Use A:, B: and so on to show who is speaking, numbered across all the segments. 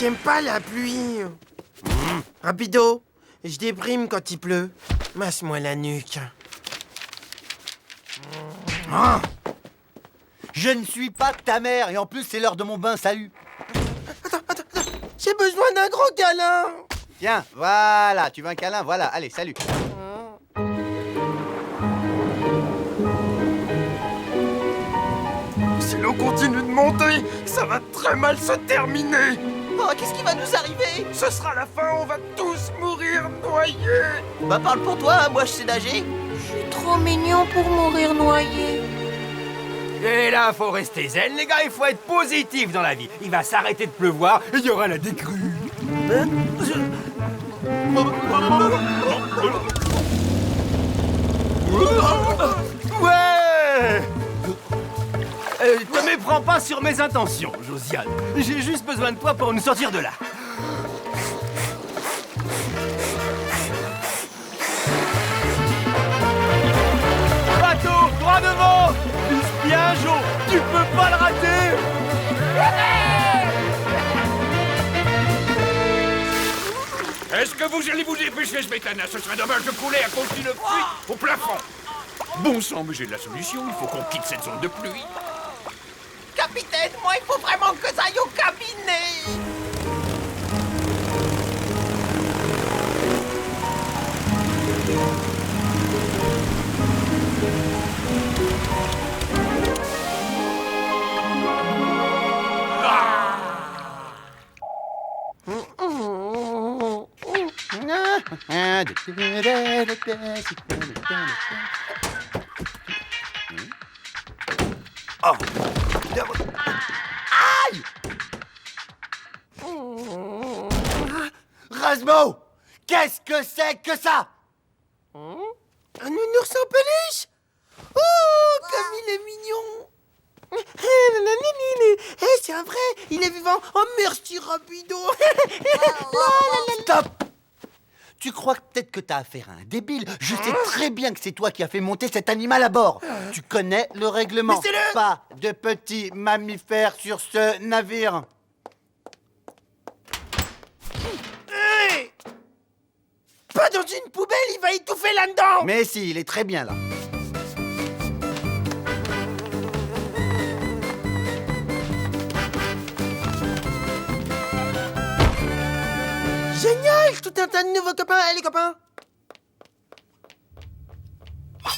A: J'aime pas la pluie. Rapido, je déprime quand il pleut. Masse-moi la nuque.
B: Je ne suis pas ta mère, et en plus, c'est l'heure de mon bain, salut.
A: Attends. J'ai besoin d'un gros câlin.
B: Tiens, voilà, tu veux un câlin, voilà, allez, salut.
A: Si l'eau continue de monter, ça va très mal se terminer.
C: Oh, qu'est-ce qui va nous arriver?
A: Ce sera la fin, on va tous mourir noyés.
C: Bah parle pour toi, moi je sais nager.
D: Je suis trop mignon pour mourir noyé.
E: Et là, faut rester zen, les gars, il faut être positif dans la vie. Il va s'arrêter de pleuvoir et il y aura la décrue. Ouais. Ne méprends pas sur mes intentions, Josiane. J'ai juste besoin de toi pour nous sortir de là. Bateau, droit devant. Vise bien, Jo. Tu peux pas le rater.
F: Est-ce que vous allez vous dépêcher, Smetana? Ce serait dommage de couler à cause d'une pluie au plafond. Bon sang, mais j'ai de la solution. Il faut qu'on quitte cette zone de pluie.
C: Capitaine, moi il faut vraiment que ça aille au cabinet.
B: Oh. Aïe! Rasmo! Qu'est-ce que c'est que ça?
A: Un nounours en peluche. Oh, comme il est mignon. C'est un vrai, il est vivant. Oh, merci, Rapido.
B: Stop! Tu crois peut-être que t'as affaire à un débile? Je sais très bien que c'est toi qui as fait monter cet animal à bord. Tu connais le règlement.
A: Laissez-le!
B: Pas de petits mammifères sur ce navire.
A: Hey, pas dans une poubelle, il va étouffer là-dedans.
B: Mais si, il est très bien là.
A: Génial, tout un tas de nouveaux copains. Allez, copains. Ah!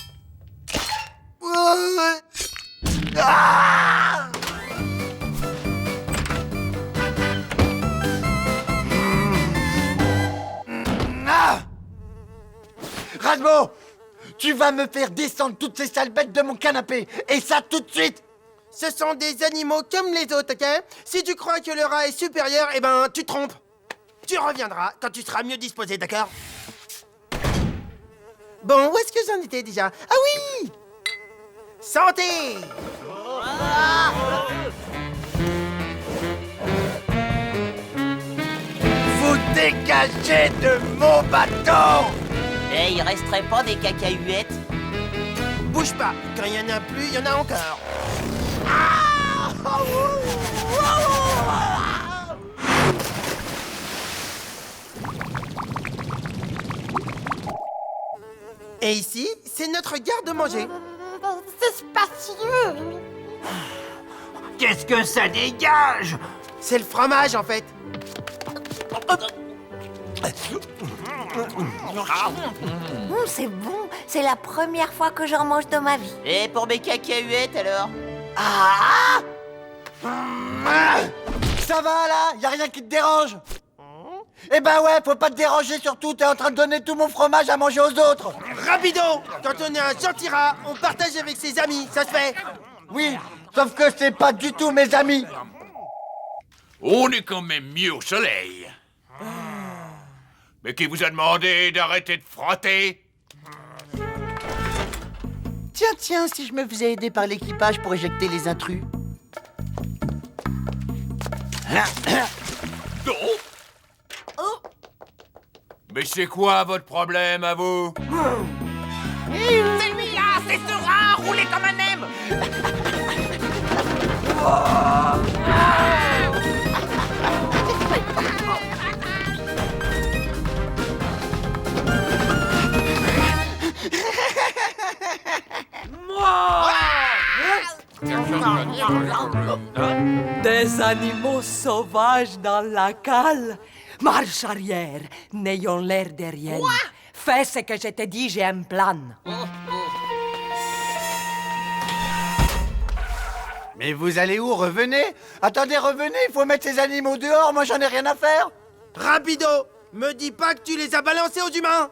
B: Ah! Rasmo! Tu vas me faire descendre toutes ces sales bêtes de mon canapé. Et ça tout de suite.
A: Ce sont des animaux comme les autres, ok? Si tu crois que le rat est supérieur, eh ben, tu te trompes. Tu reviendras quand tu seras mieux disposé, d'accord? Bon, où est-ce que j'en étais déjà? Ah oui! Santé!
B: Vous dégagez de mon bateau!
C: Eh, il resterait pas des cacahuètes?
A: Bouge pas, quand il y en a plus, il y en a encore. Et ici, c'est notre garde-manger.
D: C'est spacieux.
E: Qu'est-ce que ça dégage?
A: C'est le fromage, en fait.
D: C'est bon. C'est la première fois que j'en mange de ma vie.
C: Et pour mes cacahuètes alors?
B: Ah! Ça va là? Y a rien qui te dérange? Eh ben ouais, faut pas te déranger surtout, t'es en train de donner tout mon fromage à manger aux autres.
A: Rapido! Quand on est un gentil rat, on partage avec ses amis, ça se fait.
B: Oui, sauf que c'est pas du tout mes amis.
F: On est quand même mieux au soleil. Mais qui vous a demandé d'arrêter de frotter?
B: Tiens, si je me faisais aider par l'équipage pour éjecter les intrus.
F: Non. Mais c'est quoi votre problème à vous?
C: C'est lui là, c'est ce rat, roulé comme un M.
G: Des animaux sauvages dans la cale. Marche arrière, n'ayons l'air de rien. Fais ce que je te dis, j'ai un plan.
B: Mais vous allez où? Revenez. Attendez, revenez, il faut mettre ces animaux dehors, moi j'en ai rien à faire.
A: Rapido, me dis pas que tu les as balancés aux humains.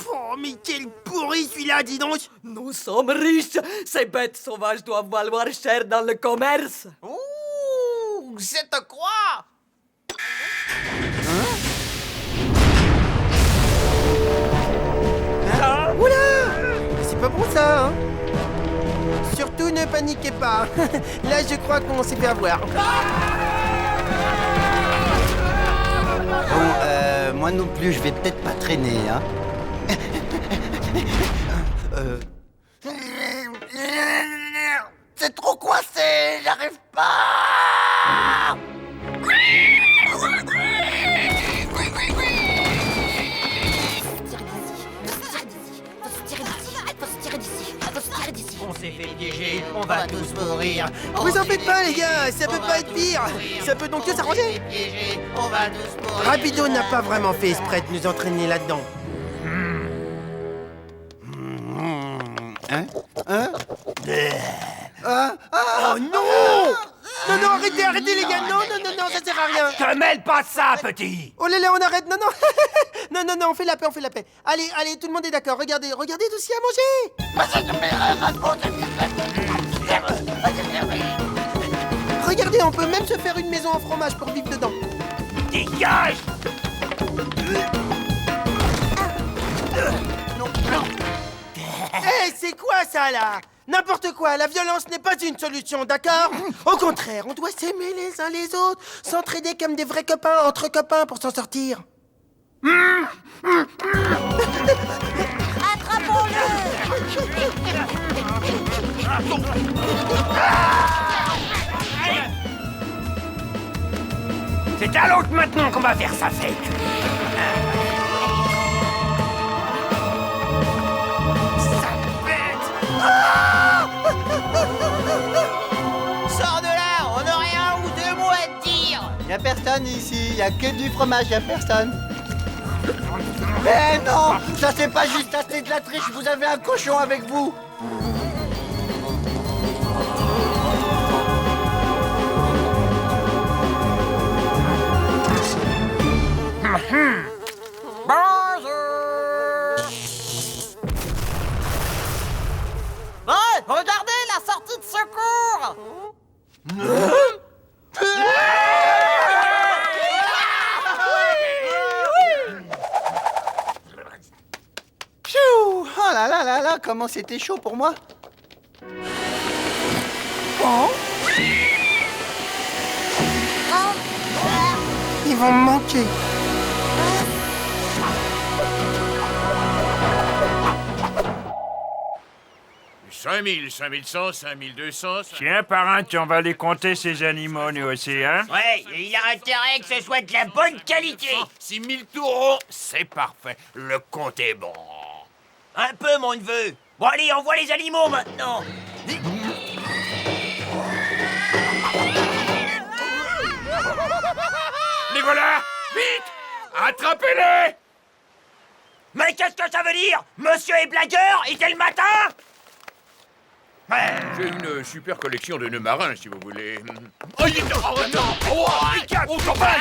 A: Oh, mais quel pourri celui-là, dis donc.
G: Nous sommes riches. Ces bêtes sauvages doivent valoir cher dans le commerce.
C: Ouh, je te crois.
A: Oula, c'est pas bon ça, hein. Surtout ne paniquez pas. Là, je crois qu'on s'est fait avoir.
B: Bon, moi non plus, je vais peut-être pas traîner, hein. C'est trop coincé, j'arrive pas.
C: On s'est fait piéger, on va tous mourir.
A: Vous en faites pas, les gars, ça peut pas être pire. Ça peut donc que s'arranger.
C: On va tous mourir.
A: Rapido n'a pas vraiment fait exprès de nous entraîner là-dedans. Oh non! Non, non, arrêtez les gars! Non, ça sert à rien!
E: Te mêle pas de ça, petit!
A: Oh là là, on arrête! Non, non, on fait la paix, Allez, tout le monde est d'accord, regardez tout ce qu'il y a à manger! Regardez, on peut même se faire une maison en fromage pour vivre dedans.
E: Dégage!
A: Hé, c'est quoi ça là? N'importe quoi, la violence n'est pas une solution, d'accord? Au contraire, on doit s'aimer les uns les autres, s'entraider comme des vrais copains, entre copains pour s'en sortir.
E: C'est à l'autre maintenant qu'on va faire sa fête!
C: Sors de là, on aurait un ou deux mots à te dire.
B: Y'a personne ici, y'a que du fromage, y'a personne. Eh non, ça c'est pas juste assez de la triche, vous avez un cochon avec vous.
C: Ouais, regardez la sortie de secours.
B: Pfiou. Oh là là là là, comment c'était chaud pour moi.
A: Ils vont me manquer.
F: « 5000, 5100, 5200...
H: Tiens, parrain, on va les compter, ces animaux, nous aussi, hein?
C: Ouais, et il a intérêt que ce soit de la bonne qualité.
F: 6000 taureaux, c'est parfait. Le compte est bon.
C: Un peu, mon neveu. Bon, allez, envoie les animaux maintenant.
F: Les voilà! Vite! Attrapez-les!
C: Mais qu'est-ce que ça veut dire? Monsieur est blagueur et dès le matin?
F: J'ai une super collection de nœuds marins, si vous voulez. Oh, non! Oh, on s'en va!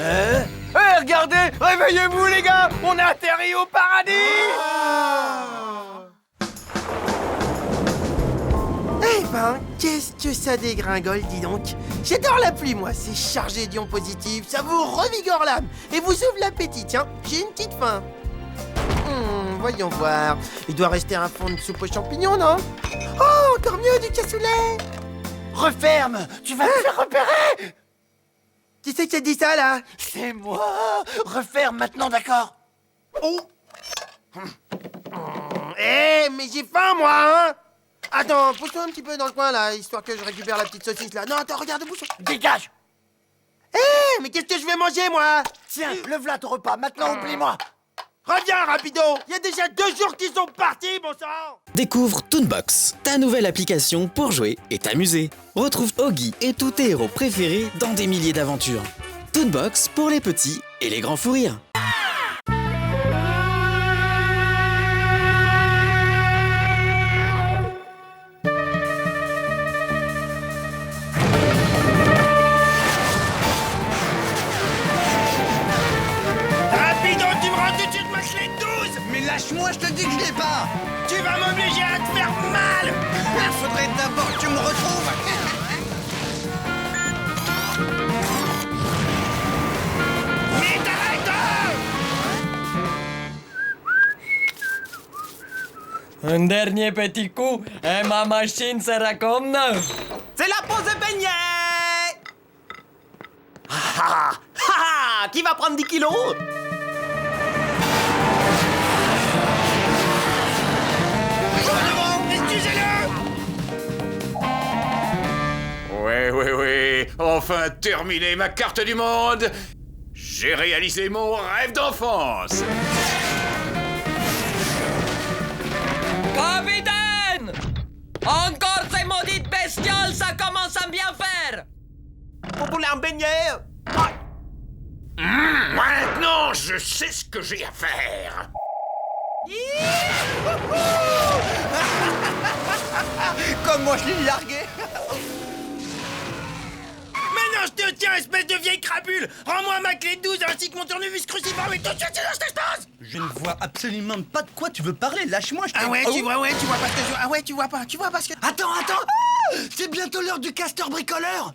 E: Hé, regardez! Réveillez-vous, les gars! On a atterri au paradis!
A: Eh ben, qu'est-ce que ça dégringole, dis donc. J'adore la pluie, moi, c'est chargé d'ions positifs, ça vous revigore l'âme et vous ouvre l'appétit, tiens, j'ai une petite faim. Voyons voir, il doit rester un fond de soupe aux champignons, non? Oh, encore mieux, du cassoulet.
B: Referme, tu vas me faire repérer.
A: Qui c'est qui a dit ça, là?
B: C'est moi. Referme maintenant, d'accord?
A: Oh. Eh, mais j'ai faim, moi, hein. Attends, pousse-toi un petit peu dans le coin, là, histoire que je récupère la petite saucisse, là. Non, attends, regarde, bouge.
B: Dégage.
A: Mais qu'est-ce que je vais manger, moi?
B: Tiens, le v'là ton repas, maintenant oublie-moi.
A: Reviens, rapido! Il y a déjà 2 jours qu'ils sont partis, bon sang!
I: Découvre Toonbox, ta nouvelle application pour jouer et t'amuser. Retrouve Oggy et tous tes héros préférés dans des milliers d'aventures. Toonbox pour les petits et les grands fous rires.
A: Rapido, tu me rends tout de suite ma clé de 12!
B: Mais lâche-moi, je te dis que je l'ai pas.
A: Tu vas m'obliger à te faire mal!
B: Faudrait d'abord que tu me retrouves.
A: Mais t'arrêtes!
G: Un dernier petit coup et ma machine sera comme neuve.
C: C'est la pause de beignet. Qui va prendre 10 kilos?
F: Ouais, enfin terminé ma carte du monde. J'ai réalisé mon rêve d'enfance.
G: Capitaine! Encore ces maudites bestioles, ça commence à bien faire!
C: Vous voulez un beignet?
F: Maintenant, je sais ce que j'ai à faire.
B: Comme moi, je l'ai largué.
A: Maintenant, je te tiens, espèce de vieille crapule! Rends-moi ma clé de 12 ainsi que mon tournevis cruciforme et tout de suite, sinon je t'explose!
B: Je ne vois absolument pas de quoi tu veux parler. Lâche-moi, je te...
A: Ah ouais, tu vois pas ce que je... Ah ouais, tu vois pas ce que...
B: Attends. C'est bientôt l'heure du castor bricoleur.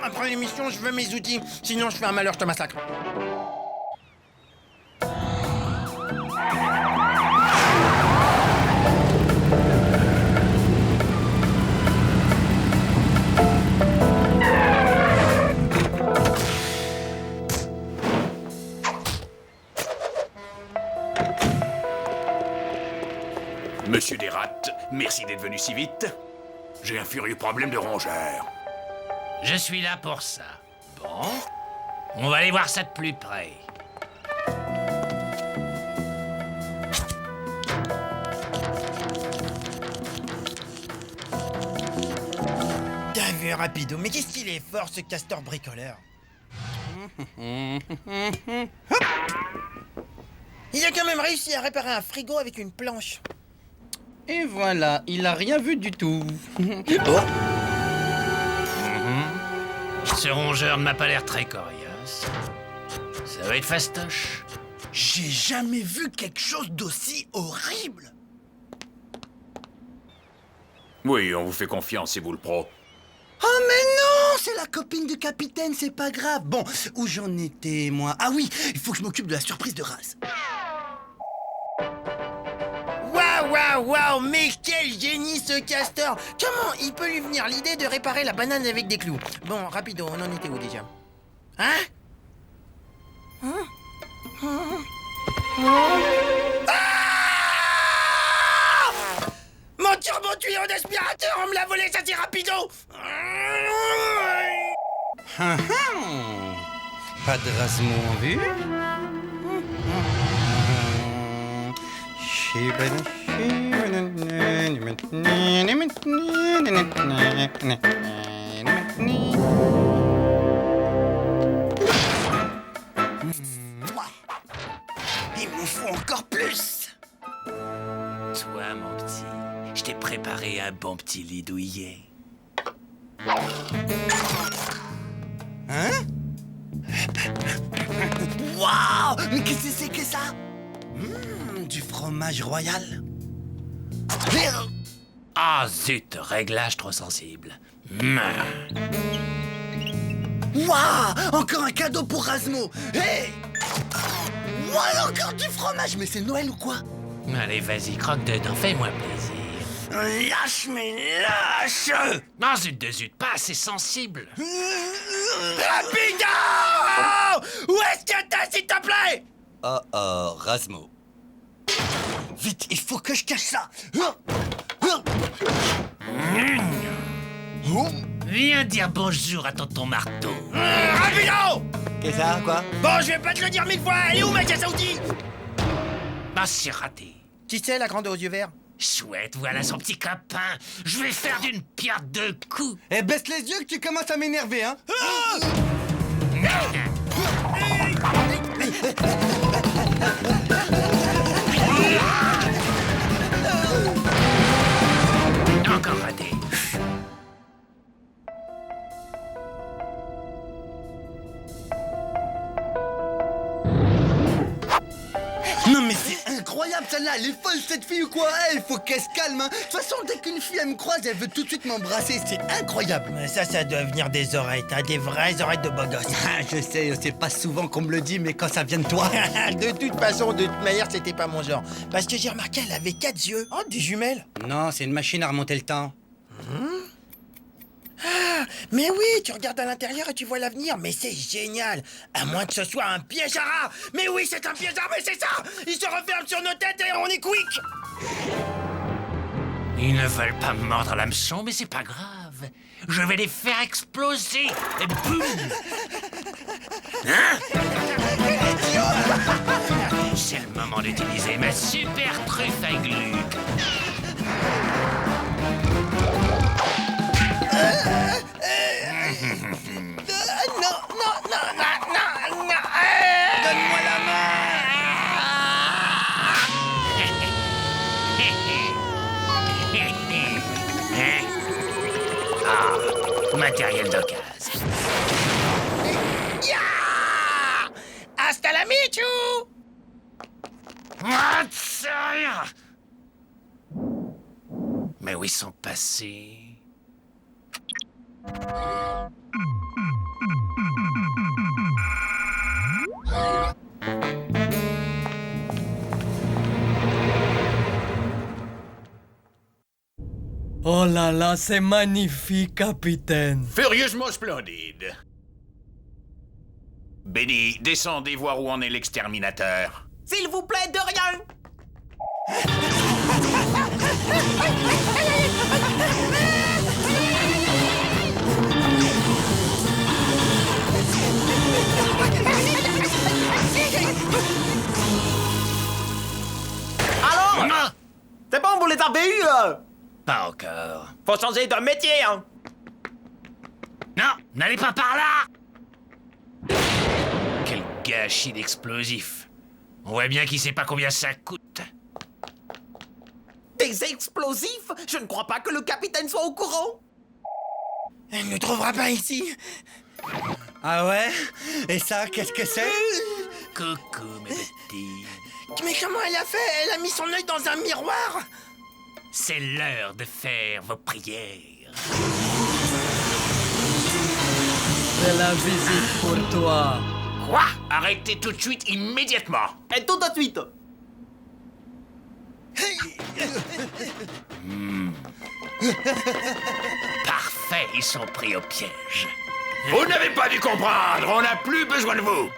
A: Après l'émission, je veux mes outils, sinon je fais un malheur, je te massacre.
F: Monsieur Desrats, merci d'être venu si vite. J'ai un furieux problème de rongeur.
J: Je suis là pour ça. Bon, on va aller voir ça de plus près.
A: T'as vu, rapido, mais qu'est-ce qu'il est fort, ce castor bricoleur. Hop. Il a quand même réussi à réparer un frigo avec une planche.
B: Et voilà, il a rien vu du tout.
J: Ce rongeur ne m'a pas l'air très coriace. Ça va être fastoche.
B: J'ai jamais vu quelque chose d'aussi horrible.
F: Oui, on vous fait confiance, c'est vous le pro.
B: Oh mais non, c'est la copine du capitaine, c'est pas grave. Bon, où j'en étais, moi? Ah oui, il faut que je m'occupe de la surprise de Raz.
A: Waouh, mais quel génie ce castor! Comment il peut lui venir l'idée de réparer la banane avec des clous? Bon, rapido, on en était où déjà? Ah! Mon turbo-tuyau d'aspirateur, on me l'a volé, ça c'est rapido!
B: Pas de Razmo en vue.
A: Il m'en faut encore plus!
J: Toi, mon petit, je t'ai préparé un bon petit lit douillet.
B: Hein? Waouh! Mais qu'est-ce que c'est que ça? Du fromage royal.
J: Ah zut, réglage trop sensible.
B: Waouh! Encore un cadeau pour Razmo. Hey! Waouh, encore du fromage. Mais c'est Noël ou quoi?
J: Allez, vas-y, croque dedans, fais-moi plaisir.
B: Lâche, mais lâche!
J: Non, zut de zut, pas assez sensible.
A: Rapido! Où est-ce que t'es, s'il te plaît?
B: Razmo. Vite, il faut que je cache ça.
J: Viens dire bonjour à tonton Marteau.
C: Rapido!
B: Qu'est-ce que ça, quoi?
C: Bon, je vais pas te le dire 1000 fois. Elle est où ma caisse à outils?
J: Ah, c'est raté.
A: Qui c'est, la grande aux yeux verts?
J: Chouette, voilà son petit copain. Je vais faire d'une pierre deux coups.
B: Eh, baisse les yeux que tu commences à m'énerver, hein?
J: Encore raté.
B: Non mais c'est incroyable celle-là, elle est folle cette fille ou quoi? Il faut qu'elle se calme, hein. De toute façon, dès qu'une fille elle me croise, elle veut tout de suite m'embrasser, c'est incroyable.
A: Mais ça doit venir des oreilles, t'as des vraies oreilles de beau gosse.
B: Ah, je sais, c'est pas souvent qu'on me le dit, mais quand ça vient de toi...
A: De toute façon, de toute manière, c'était pas mon genre. Parce que j'ai remarqué, elle avait 4 yeux. Oh, des jumelles.
B: Non, c'est une machine à remonter le temps.
A: Ah, mais oui, tu regardes à l'intérieur et tu vois l'avenir, mais c'est génial. À moins que ce soit un piège à rats. Mais oui, c'est un piège à rats, mais c'est ça. Il se referme sur nos têtes et on est quick.
J: Ils ne veulent pas me mordre l'hameçon, mais c'est pas grave. Je vais les faire exploser. Et boum! Hein? C'est le moment d'utiliser ma super truffe à glu.
A: Non.
B: Donne-moi la main.
J: Matériel d'occasion.
A: Ya! Hasta la michu.
J: Mais où ils sont passés?
G: Oh là là, c'est magnifique, capitaine.
F: Furieusement splendide. Benny, descendez voir où en est l'exterminateur.
C: S'il vous plaît, de rien. Alors?
J: Ah,
C: C'est bon, vous les avez eus,
J: pas encore.
C: Faut changer de métier, hein.
J: Non, n'allez pas par là! Quel gâchis d'explosifs. On voit bien qu'il sait pas combien ça coûte.
C: Des explosifs? Je ne crois pas que le capitaine soit au courant.
A: Elle ne trouvera pas ici.
B: Ah ouais? Et ça, qu'est-ce que c'est?
J: Coucou, mes petits.
A: Mais comment elle a fait? Elle a mis son œil dans un miroir.
J: C'est l'heure de faire vos prières.
G: C'est la visite pour toi.
F: Quoi? Arrêtez tout de suite, immédiatement.
C: Et tout de suite.
J: Parfait, ils sont pris au piège.
F: Vous n'avez pas dû comprendre, on n'a plus besoin de vous.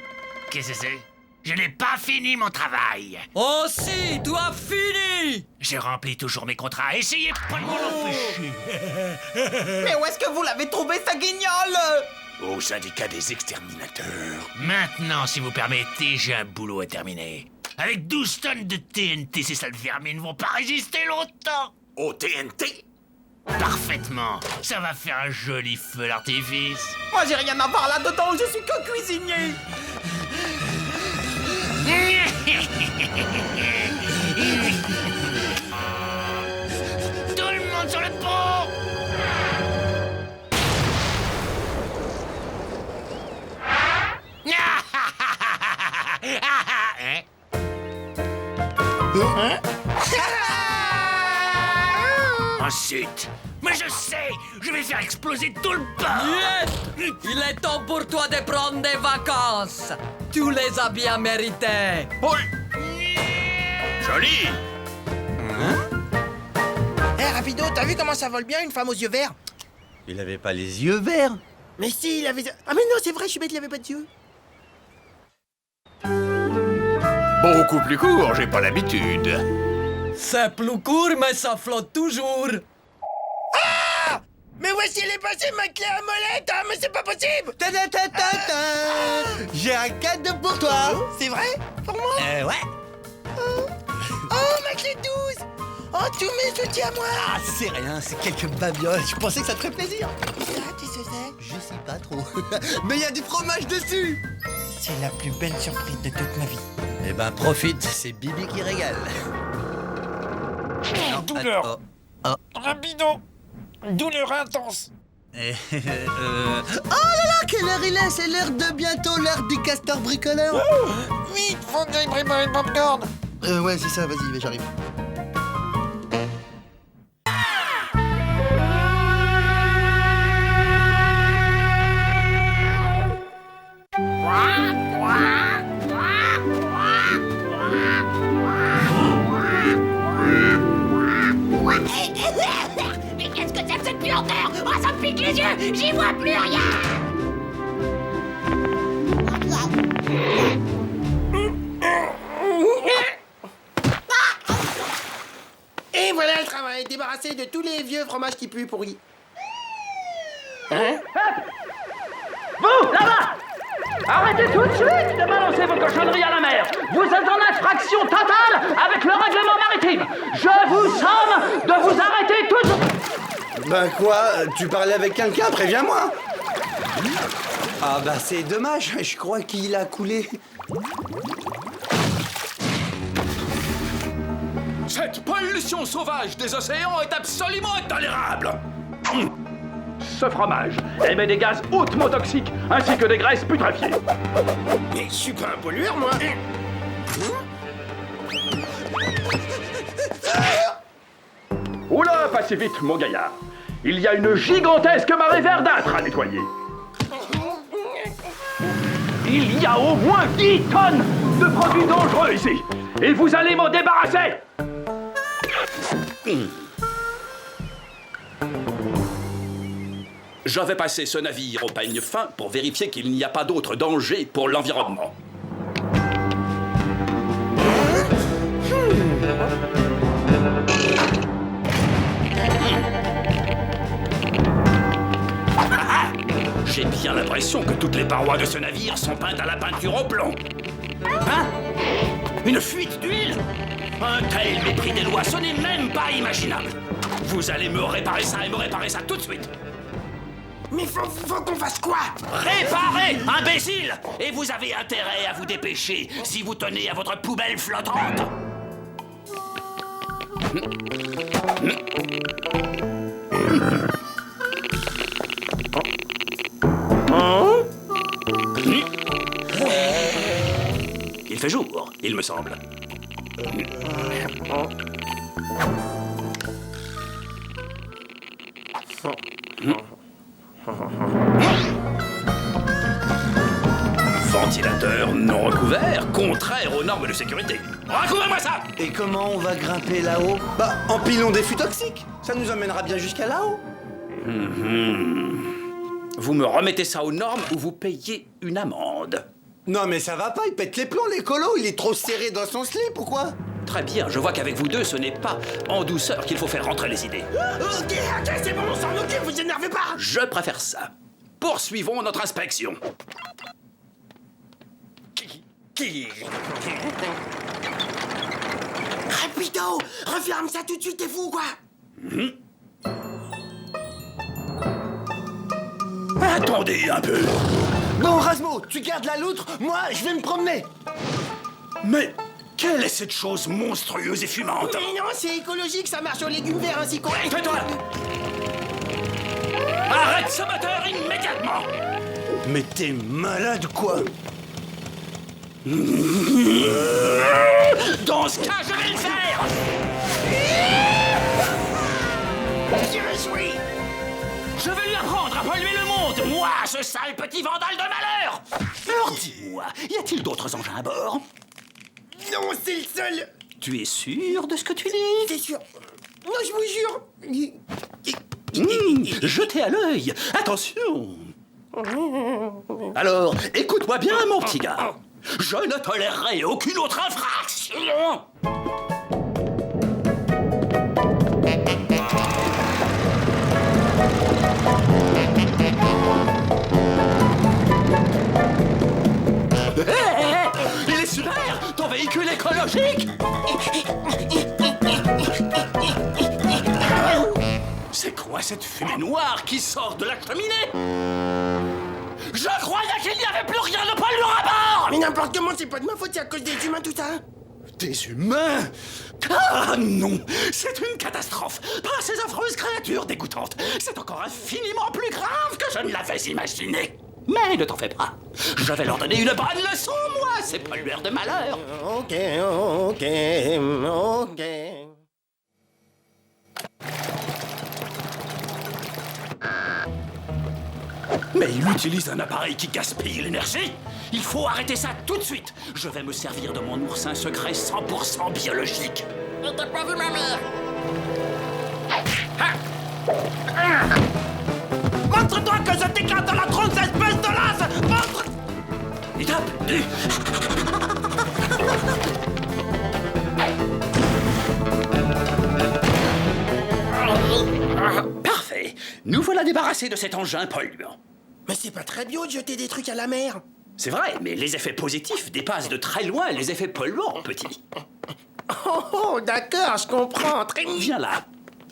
J: Qu'est-ce que c'est? Je n'ai pas fini mon travail.
G: Oh si, tu as fini.
J: Je remplis toujours mes contrats. Essayez pas de m'en empêcher.
C: Mais où est-ce que vous l'avez trouvé, sa guignole?
F: Au syndicat des exterminateurs.
J: Maintenant, si vous permettez, j'ai un boulot à terminer. Avec 12 tonnes de TNT, ces sales vermines ne vont pas résister longtemps.
F: Au TNT?
J: Parfaitement. Ça va faire un joli feu d'artifice.
C: Moi, j'ai rien à voir là-dedans, je suis que cuisinier.
J: Tout le monde sur le pont. Hein? Ensuite, mais je sais, je vais faire exploser tout le bar.
G: Yes! Il est temps pour toi de prendre des vacances. Tu les as bien méritées.
F: Joli.
A: Hé, Rapido, t'as vu comment ça vole bien une femme aux yeux verts?
B: Il avait pas les yeux verts.
A: Mais si, il avait... Ah mais non, c'est vrai, je suis bête, il avait pas d'yeux.
F: Beaucoup plus court, j'ai pas l'habitude.
G: C'est plus court, mais ça flotte toujours.
A: Mais voici les passés ma clé à molette, hein, mais c'est pas possible.
B: J'ai un cadeau pour toi.
A: C'est vrai? Pour moi?
B: Ouais.
A: Oh, ma clé 12. Oh, tous mes outils à moi.
B: Ah, c'est rien, c'est quelques babioles. Je pensais que ça te ferait plaisir.
A: Ça, qu'est-ce que c'est?
B: Je sais pas trop. Mais il y a du fromage dessus.
A: C'est la plus belle surprise de toute ma vie.
B: Eh ben, profite, c'est Bibi qui régale.
C: Douleur. Un bidon. Douleur intense.
B: Oh là là, quelle heure il est? C'est l'heure de bientôt, l'heure du castor bricoleur.
C: Vite, faut que j'aille préparer le popcorn.
B: Ouais, c'est ça, vas-y, j'arrive.
D: Mais qu'est-ce que c'est que cette puanteur? Oh, ça me pique les yeux. J'y vois plus rien.
A: Et voilà le travail, débarrassé de tous les vieux fromages qui puent pourris. Hein?
K: Vous, là-bas! Arrêtez tout de suite de balancer vos cochonneries à la mer! Vous êtes en infraction totale avec le règlement maritime! Je vous somme de vous arrêter tout de suite!
B: Ben quoi? Tu parlais avec quelqu'un? Préviens-moi! Ah bah c'est dommage, je crois qu'il a coulé.
F: Cette pollution sauvage des océans est absolument intolérable.
K: Ce fromage émet des gaz hautement toxiques ainsi que des graisses putréfiées.
A: Mais je suis pas un pollueur, moi.
K: Oula, passez vite, mon gaillard. Il y a une gigantesque marée verdâtre à nettoyer. Il y a au moins 10 tonnes de produits dangereux ici. Et vous allez m'en débarrasser.
F: Je vais passer ce navire au peigne fin pour vérifier qu'il n'y a pas d'autre danger pour l'environnement. J'ai bien l'impression que toutes les parois de ce navire sont peintes à la peinture au plomb. Hein? Une fuite d'huile? Un tel mépris des lois, ce n'est même pas imaginable. Vous allez me réparer ça et me réparer ça tout de suite.
A: Mais faut qu'on fasse quoi?
F: Réparer, imbécile! Et vous avez intérêt à vous dépêcher si vous tenez à votre poubelle flottante. Il fait jour, il me semble. Ventilateur non recouvert, contraire aux normes de sécurité. Recouvrez-moi ça!
B: Et comment on va grimper là-haut? Bah, empilons des fûts toxiques. Ça nous emmènera bien jusqu'à là-haut.
F: Vous me remettez ça aux normes ou vous payez une amende.
B: Non mais ça va pas, il pète les plombs l'écolo, il est trop serré dans son slip ou quoi?
F: Très bien, je vois qu'avec vous deux, ce n'est pas en douceur qu'il faut faire rentrer les idées.
A: Ok, c'est bon, on s'en occupe, vous énervez pas.
F: Je préfère ça. Poursuivons notre inspection.
A: Rapido, referme ça tout de suite, t'es fou quoi?
F: Attendez un peu.
B: Bon Rasmo, tu gardes la loutre, moi je vais me promener.
F: Mais quelle est cette chose monstrueuse et fumante?
A: Mais non, c'est écologique, ça marche aux légumes verts ainsi qu'on...
F: Tais-toi! Arrête ce moteur immédiatement!
B: Mais t'es malade quoi?
F: Dans ce cas, je vais le faire! Je vais lui apprendre à polluer le monde, moi, ce sale petit vandale de malheur! Alors dis-moi, y a-t-il d'autres engins à bord?
A: Non, c'est le seul.
F: Tu es sûr de ce que tu dis?
A: C'est sûr. Non, je vous jure.
F: Jetez à l'œil, attention! Alors, écoute-moi bien, mon petit gars. Je ne tolérerai aucune autre infraction! biologique. C'est quoi cette fumée noire qui sort de la cheminée? Je croyais qu'il n'y avait plus rien de polluant à bord.
A: Mais n'importe comment, c'est pas de ma faute, c'est à cause des humains tout ça.
F: Des humains? Ah non, c'est une catastrophe. Pas ces affreuses créatures dégoûtantes. C'est encore infiniment plus grave que je ne l'avais imaginé. Mais ne t'en fais pas. Je vais leur donner une bonne leçon, moi, ces pollueurs de malheur.
A: Ok.
F: Mais il utilise un appareil qui gaspille l'énergie. Il faut arrêter ça tout de suite. Je vais me servir de mon oursin secret 100% biologique.
C: Mais t'as pas vu ma mère?
A: Montre-toi que je t'éclate dans la tronche, espèce de lasse. Montre.
F: Il tape. Parfait. Nous voilà débarrassés de cet engin polluant.
A: Mais c'est pas très bio de jeter des trucs à la mer.
F: C'est vrai, mais les effets positifs dépassent de très loin les effets polluants, petit.
A: Oh, d'accord, je comprends. Très bien.
F: Viens là.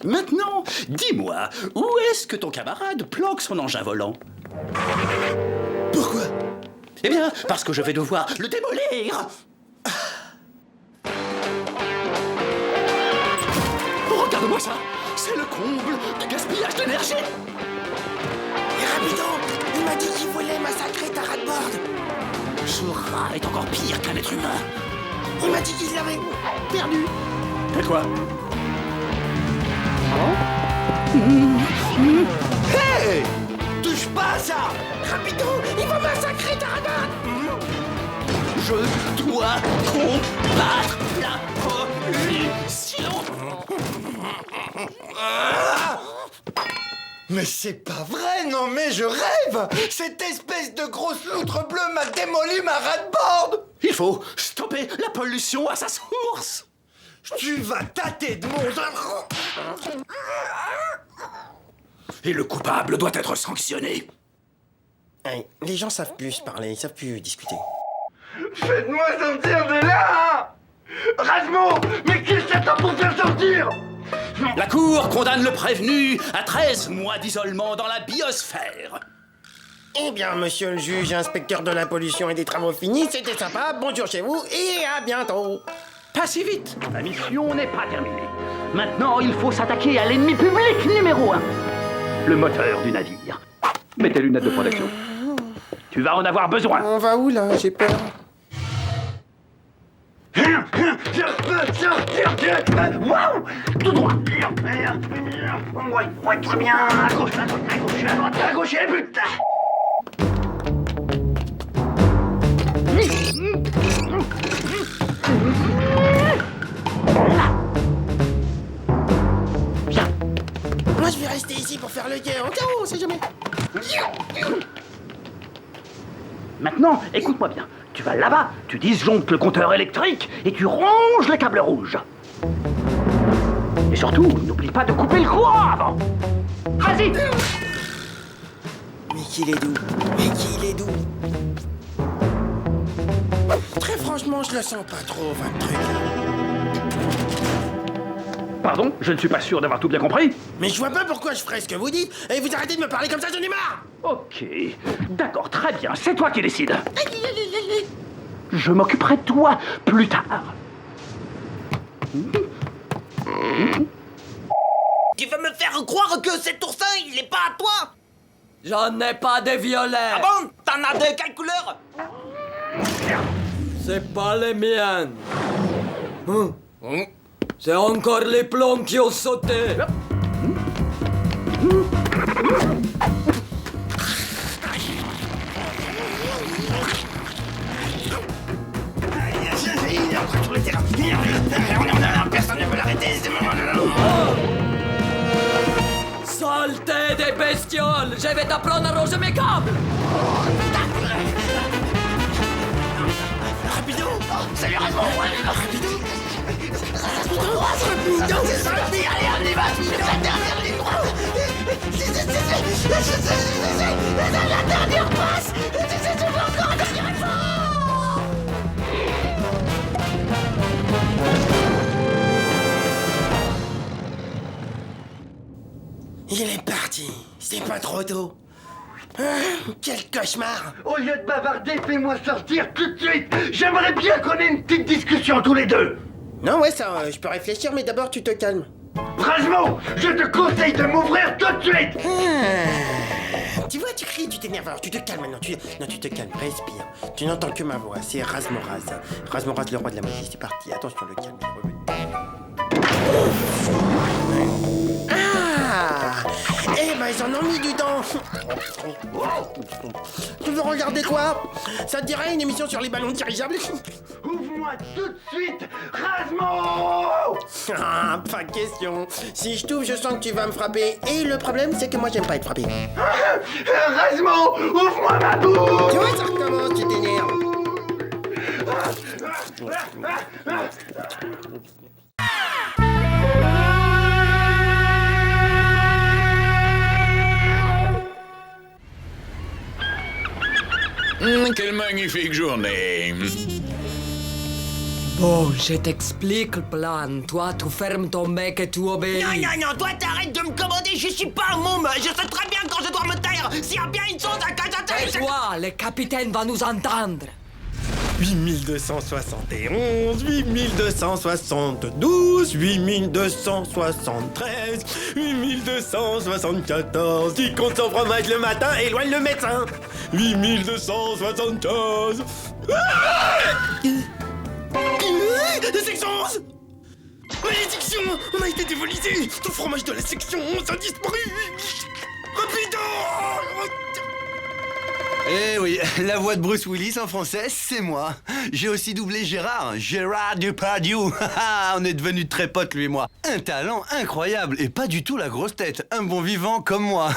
F: Maintenant, dis-moi, où est-ce que ton camarade planque son engin volant?
A: Pourquoi?
F: Eh bien, parce que je vais devoir le démolir. Regarde-moi ça. C'est le comble du gaspillage d'énergie.
A: Et Rapido, il m'a dit qu'il voulait massacrer ta rat-board.
F: Ce rat est encore pire qu'un être humain.
A: Il m'a dit qu'il l'avait perdu.
F: Mais quoi?
B: Hey! Touche pas à ça!
A: Rapido, il va massacrer ta rat-board.
F: Je dois combattre la pollution.
B: Mais c'est pas vrai, non mais je rêve! Cette espèce de grosse loutre bleue m'a démoli ma rat-board!
F: Il faut stopper la pollution à sa source.
B: Tu vas tâter de mon...
F: Et le coupable doit être sanctionné.
A: Hey, les gens savent plus parler, ils savent plus discuter.
B: Faites-moi sortir de là! Rasmo! Mais qu'est-ce que t'attends pour faire sortir?
F: La Cour condamne le prévenu à 13 mois d'isolement dans la biosphère.
A: Eh bien, monsieur le juge, inspecteur de la pollution et des travaux finis, c'était sympa, bonjour chez vous et à bientôt.
F: Pas si vite.
K: La mission n'est pas terminée. Maintenant, il faut s'attaquer à l'ennemi public numéro 1. Le moteur du navire. Mets tes lunettes de protection. Tu vas en avoir besoin.
A: On va où là? J'ai peur.
B: Je peux sortir de... Waouh! Tout droit! Ouais, très bien! À gauche, à droite, à gauche, à droite, à gauche, et putain!
K: Viens.
A: Moi, je vais rester ici pour faire le guet, au cas où, on sait jamais.
K: Maintenant, écoute-moi bien. Tu vas là-bas, tu disjonctes le compteur électrique et tu ronges les câbles rouges. Et surtout, n'oublie pas de couper le courant avant. Vas-y!
A: Mais qu'il est doux, mais qu'il est doux. Très franchement, je le sens pas trop, votre truc.
K: Pardon, je ne suis pas sûr d'avoir tout bien compris.
A: Mais je vois pas pourquoi je ferais ce que vous dites, et vous arrêtez de me parler comme ça, j'en ai marre!
K: Ok, d'accord, très bien, c'est toi qui décides. Je m'occuperai de toi plus tard.
C: Tu veux me faire croire que cet oursin, il est pas à toi?
G: J'en ai pas de violet.
C: Ah bon? T'en as de quelle couleur?
G: C'est pas les miennes. C'est encore les plombs qui ont sauté.
A: Personne ne peut l'arrêter, c'est
G: Saleté des bestioles! Je vais t'apprendre à ranger mes câbles!
A: Rapido! Salut Rasmo! Rapido! Rapido, c'est ça! Allez, on y va! C'est la dernière ligne droite! C'est la dernière passe! C'est encore un dernier effort! C'est pas trop tôt. Quel cauchemar.
B: Au lieu de bavarder, fais-moi sortir tout de suite. J'aimerais bien qu'on ait une petite discussion tous les deux.
A: Non, ouais, ça, je peux réfléchir, mais d'abord, tu te calmes.
B: Rasmo, je te conseille de m'ouvrir tout de suite.
A: Tu vois, tu cries, tu t'énerves, alors tu te calmes maintenant. Non, tu te calmes, respire. Tu n'entends que ma voix, c'est Razmoraz. Razmoraz, le roi de la magie, c'est parti. Attention, le calme, Ah! Eh ben, ils en ont mis du temps. Tu veux regarder quoi? Ça te dirait une émission sur les ballons dirigeables?
B: Ouvre-moi tout de suite, Razmo.
A: Ah, pas question. Si je t'ouvre, je sens que tu vas me frapper. Et le problème, c'est que moi, j'aime pas être frappé.
B: Razmo, ouvre-moi ma bouche.
A: Tu vois, ça recommence, tu t'énerves.
J: Quelle magnifique journée.
G: Bon, je t'explique le plan. Toi, tu fermes ton bec et tu obéis.
C: Non, toi t'arrêtes de me commander, je suis pas un môme. Je sais très bien quand je dois me taire. S'il y a bien une chose à cacher,
G: Tais-toi, le capitaine va nous entendre.
A: 8271, 8272, 8273, 8274. Qui compte son fromage le matin, éloigne le médecin. 8275. La section 11. Malédiction, on a été dévolisé. Tout le fromage de la section 11 a disparu. Rapido.
B: Eh oui, la voix de Bruce Willis en français, c'est moi. J'ai aussi doublé Gérard Depardieu. On est devenus très potes, lui et moi. Un talent incroyable et pas du tout la grosse tête. Un bon vivant comme moi.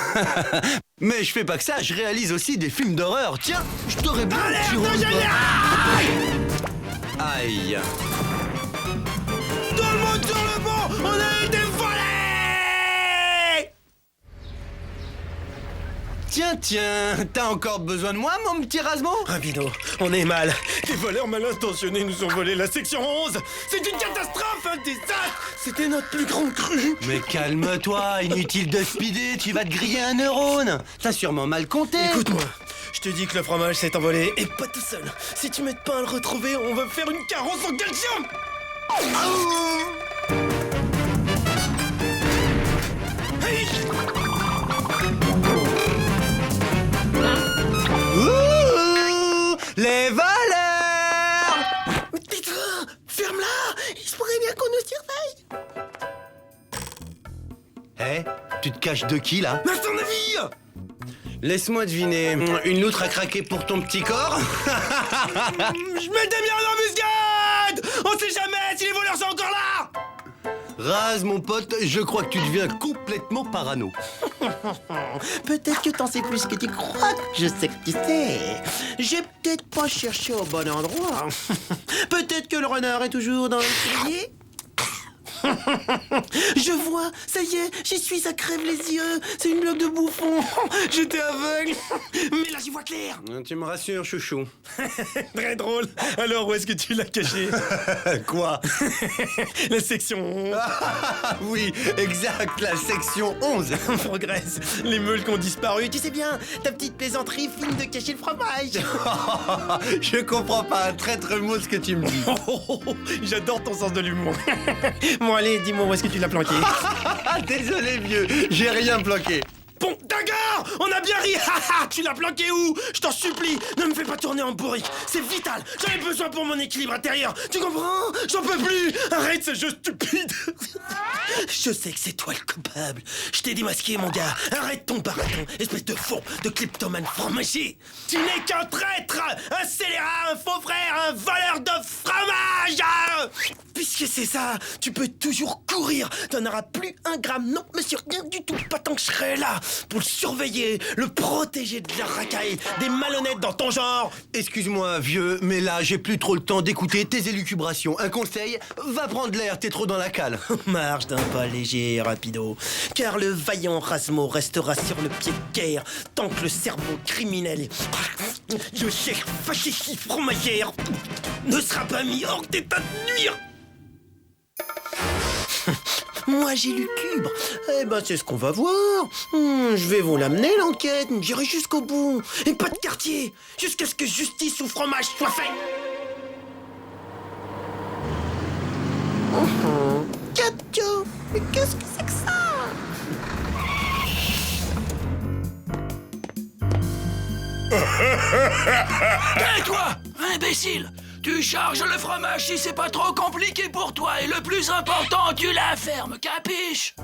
B: Mais je fais pas que ça, je réalise aussi des films d'horreur. Tiens, je t'aurais bien... Aïe.
A: Tout le monde sur le banc, on a été volés.
B: Tiens, t'as encore besoin de moi, mon petit Razmo?
A: Rapido, on est mal. Des voleurs mal intentionnés nous ont volé la section 11. C'est une catastrophe, un désastre. C'était notre plus grande crue.
B: Mais calme-toi, inutile de speeder, tu vas te griller un neurone. T'as sûrement mal compté.
A: Écoute-moi, je te dis que le fromage s'est envolé, et pas tout seul. Si tu m'aides pas à le retrouver, on va faire une carence en calcium. Hey.
B: Les voleurs!
A: Tais-toi! Ferme-la! Il se pourrait bien qu'on nous surveille!
B: Eh, tu te caches de qui, là?
A: À ton avis!
B: Laisse-moi deviner. Une loutre a craqué pour ton petit corps?
A: Je m'étais bien en embuscade! On sait jamais si les voleurs sont encore là!
B: Raz, mon pote, je crois que tu deviens complètement parano.
A: Peut-être que t'en sais plus que tu crois. Je sais que tu sais. J'ai peut-être pas cherché au bon endroit. Peut-être que le renard est toujours dans le cellier. Je vois, ça y est, j'y suis, ça crève les yeux. C'est une blague de bouffon. J'étais aveugle. Mais là, j'y vois clair.
B: Tu me rassures, chouchou.
A: Très drôle. Alors, où est-ce que tu l'as caché?
B: Quoi?
A: La section 11.
B: Oui, exact, la section 11.
A: On progresse. Les meules qui ont disparu. Tu sais bien, ta petite plaisanterie finit de cacher le fromage.
B: Je comprends pas un traître mot ce que tu me dis.
A: J'adore ton sens de l'humour. Bon, allez, dis-moi où est-ce que tu l'as planqué?
B: Désolé, vieux, j'ai rien planqué.
A: Bon, d'accord, on a bien ri. Tu l'as planqué où? Je t'en supplie, ne me fais pas tourner en bourrique. C'est vital, j'en ai besoin pour mon équilibre intérieur. Tu comprends? J'en peux plus. Arrête ce jeu stupide. Je sais que c'est toi le coupable. Je t'ai démasqué, mon gars. Arrête ton baratin, espèce de faux, de kleptomane fromager. Tu n'es qu'un traître, un scélérat, un faux frère, un voleur de fromage. Puisque c'est ça, tu peux toujours courir. T'en auras plus un gramme, non, monsieur, rien du tout. Pas tant que je serai là pour le surveiller, le protéger de la racaille, des malhonnêtes dans ton genre.
B: Excuse-moi, vieux, mais là, j'ai plus trop le temps d'écouter tes élucubrations. Un conseil, va prendre l'air, t'es trop dans la cale.
A: Marche d'un pas léger, rapido, car le vaillant Razmo restera sur le pied de guerre tant que le cerveau criminel, le chef fasciste fromagère, ne sera pas mis hors d'état de nuire. Moi, j'ai lucubre. Eh ben, c'est ce qu'on va voir. Je vais vous l'amener, l'enquête. J'irai jusqu'au bout. Et pas de quartier. Jusqu'à ce que justice ou fromage soit fait. Katja, mais qu'est-ce que c'est que ça?
F: Tais-toi, imbécile! Tu charges le fromage si c'est pas trop compliqué pour toi et le plus important, tu la fermes, capiche?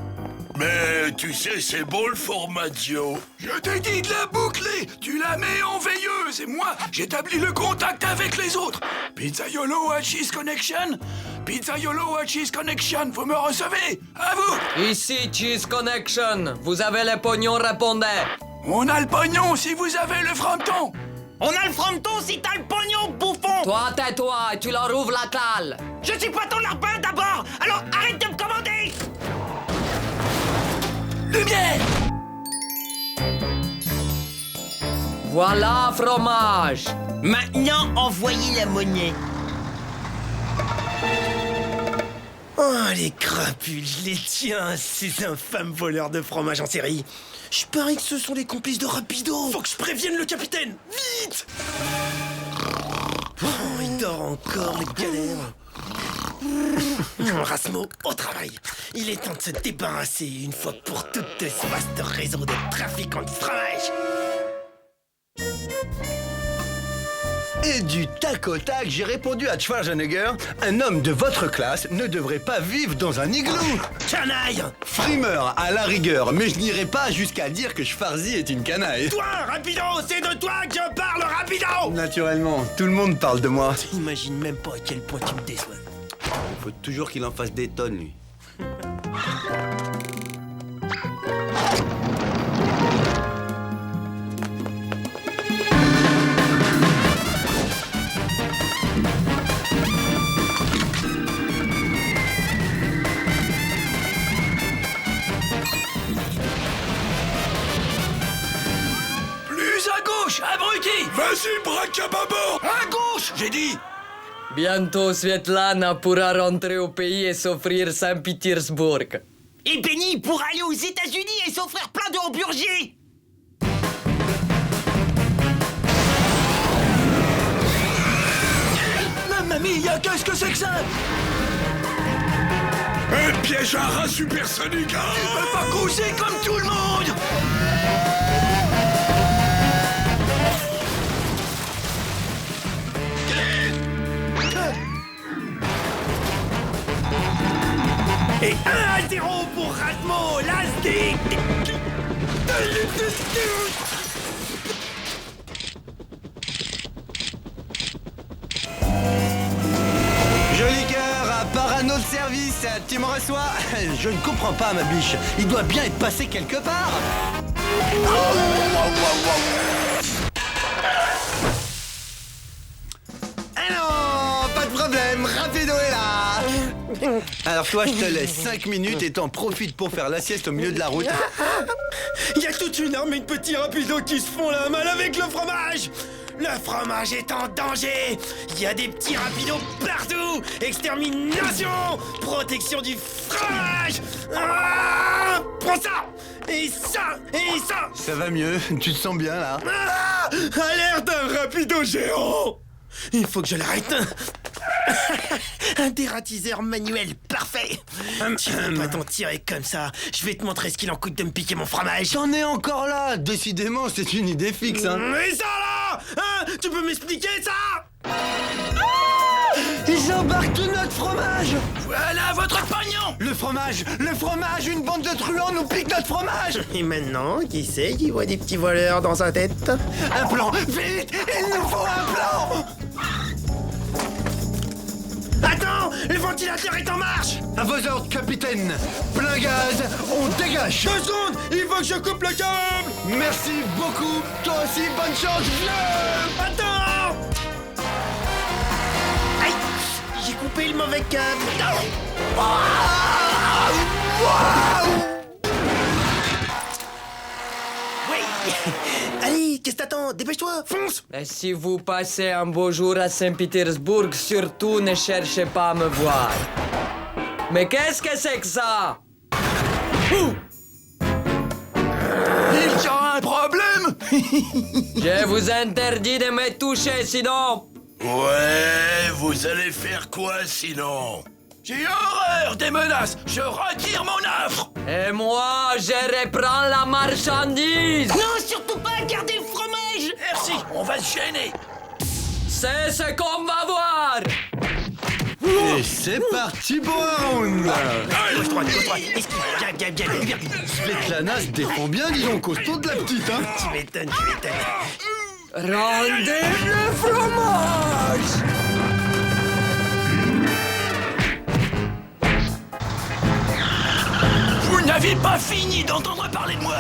L: Mais tu sais, c'est bon le formaggio.
F: Je t'ai dit de la boucler! Tu la mets en veilleuse et moi, j'établis le contact avec les autres. Pizzaiolo à Cheese Connection? Pizzaiolo à Cheese Connection, vous me recevez? À vous!
G: Ici, Cheese Connection. Vous avez les pognons, répondez.
F: On a le pognon si vous avez le fronton!
C: On a le fronton si t'as le pognon, bouffon!
G: Toi, tais-toi et tu leur ouvres la cale.
C: Je suis pas ton larbin d'abord! Alors arrête de me commander!
F: Lumière!
G: Voilà, fromage.
C: Maintenant, envoyez la monnaie.
A: Oh, les crapules, je les tiens, ces infâmes voleurs de fromage en série. Je parie que ce sont les complices de Rapido. Faut que je prévienne le capitaine. Vite! Oh, il dort encore, les galères. Rasmo, au travail. Il est temps de se débarrasser une fois pour toutes de ce vaste réseau de trafiquants de fromage.
B: Et du tac au tac, j'ai répondu à Schwarzenegger, un homme de votre classe ne devrait pas vivre dans un igloo.
A: Canaille!
B: Frimeur, à la rigueur, mais je n'irai pas jusqu'à dire que Schwarzy est une canaille.
A: Toi, Rapido, c'est de toi que je parle, Rapido!
B: Naturellement, tout le monde parle de moi.
A: T'imagines même pas à quel point tu me déçois.
B: Faut toujours qu'il en fasse des tonnes, lui.
F: Abruti!
L: Vas-y, braque à bâbord!
F: À gauche, j'ai dit!
G: Bientôt, Svetlana pourra rentrer au pays et s'offrir Saint-Pétersbourg.
C: Et Benny pourra aller aux États-Unis et s'offrir plein de hamburgers!
F: Mamma mia, qu'est-ce que c'est que ça?
L: Un piège à rat supersonique!
F: Tu peux pas coucher comme tout le monde!
A: Et 1-0 pour Rasmo, l'Azdic.
B: Joli cœur, parano de service, tu me reçois? Je ne comprends pas, ma biche. Il doit bien être passé quelque part. Ah non, pas de problème, Rapido est là. Alors toi, je te laisse 5 minutes et t'en profites pour faire la sieste au milieu de la route.
A: Il y a toute une armée de petits Rapido qui se font la malle avec le fromage. Le fromage est en danger. Il y a des petits Rapidos partout. Extermination, protection du fromage. Ah, prends ça. Et ça, et ça.
B: Ça va mieux, tu te sens bien là?
A: Ah, alerte d'un Rapido géant. Il faut que je l'arrête. Un dératiseur manuel, parfait. Tu peux pas t'en tirer comme ça. Je vais te montrer ce qu'il en coûte de me piquer mon fromage.
B: T'en es encore là. Décidément, c'est une idée fixe, hein.
A: Mais ça là, hein, tu peux m'expliquer ça?
B: Ils embarquent tout notre fromage.
F: Voilà votre pognon.
B: Le fromage, une bande de truands nous pique notre fromage.
A: Et maintenant, qui c'est qui voit des petits voleurs dans sa tête?
B: Un plan, vite, il nous faut un plan.
A: Attends, le ventilateur est en marche.
B: À vos ordres, capitaine. Plein gaz, on dégage.
A: 2 secondes, il faut que je coupe le câble.
B: Merci beaucoup. Toi aussi, bonne chance. Viens.
A: Attends. Aïe, j'ai coupé le mauvais câble. Oui. Allez, qu'est-ce que t'attends? Dépêche-toi, fonce.
G: Et si vous passez un beau jour à Saint-Pétersbourg, surtout ne cherchez pas à me voir. Mais qu'est-ce que c'est que ça?
B: Il y a un problème.
G: Je vous interdis de me toucher, sinon...
L: Ouais, vous allez faire quoi sinon?
E: J'ai horreur des menaces. Je retire mon offre.
G: Et moi, je reprends la marchandise.
C: Non, surtout pas, gardez le fromage.
E: Merci, on va se gêner.
G: C'est ce qu'on va voir.
B: Et c'est parti pour un round.
A: Gauche, droite, esquive, bien.
B: Svetlana se défend bien, dis donc, costaud de la petite, hein.
A: Tu m'étonnes.
G: Rendez le fromage.
E: Vous n'avez pas fini d'entendre parler de moi.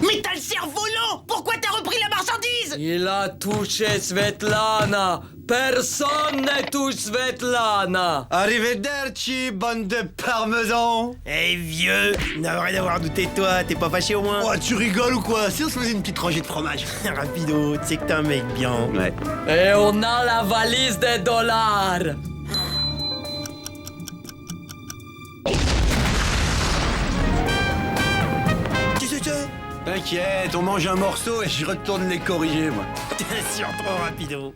C: Mais t'as le cerveau lent. Pourquoi t'as repris la marchandise?
G: Il a touché Svetlana. Personne ne touche Svetlana.
B: Arrivederci, bande de parmesans.
A: Eh vieux, n'a rien à voir douté de toi, t'es pas fâché au moins?
B: Oh, tu rigoles ou quoi? Si on se faisait une petite rangée de fromage.
A: Rapido, tu sais que t'es un mec bien.
B: Ouais.
G: Et on a la valise des dollars.
A: Qu'est-ce que c'est?
B: T'inquiète, on mange un morceau et je retourne les corriger, moi.
A: T'es sûr trop rapido.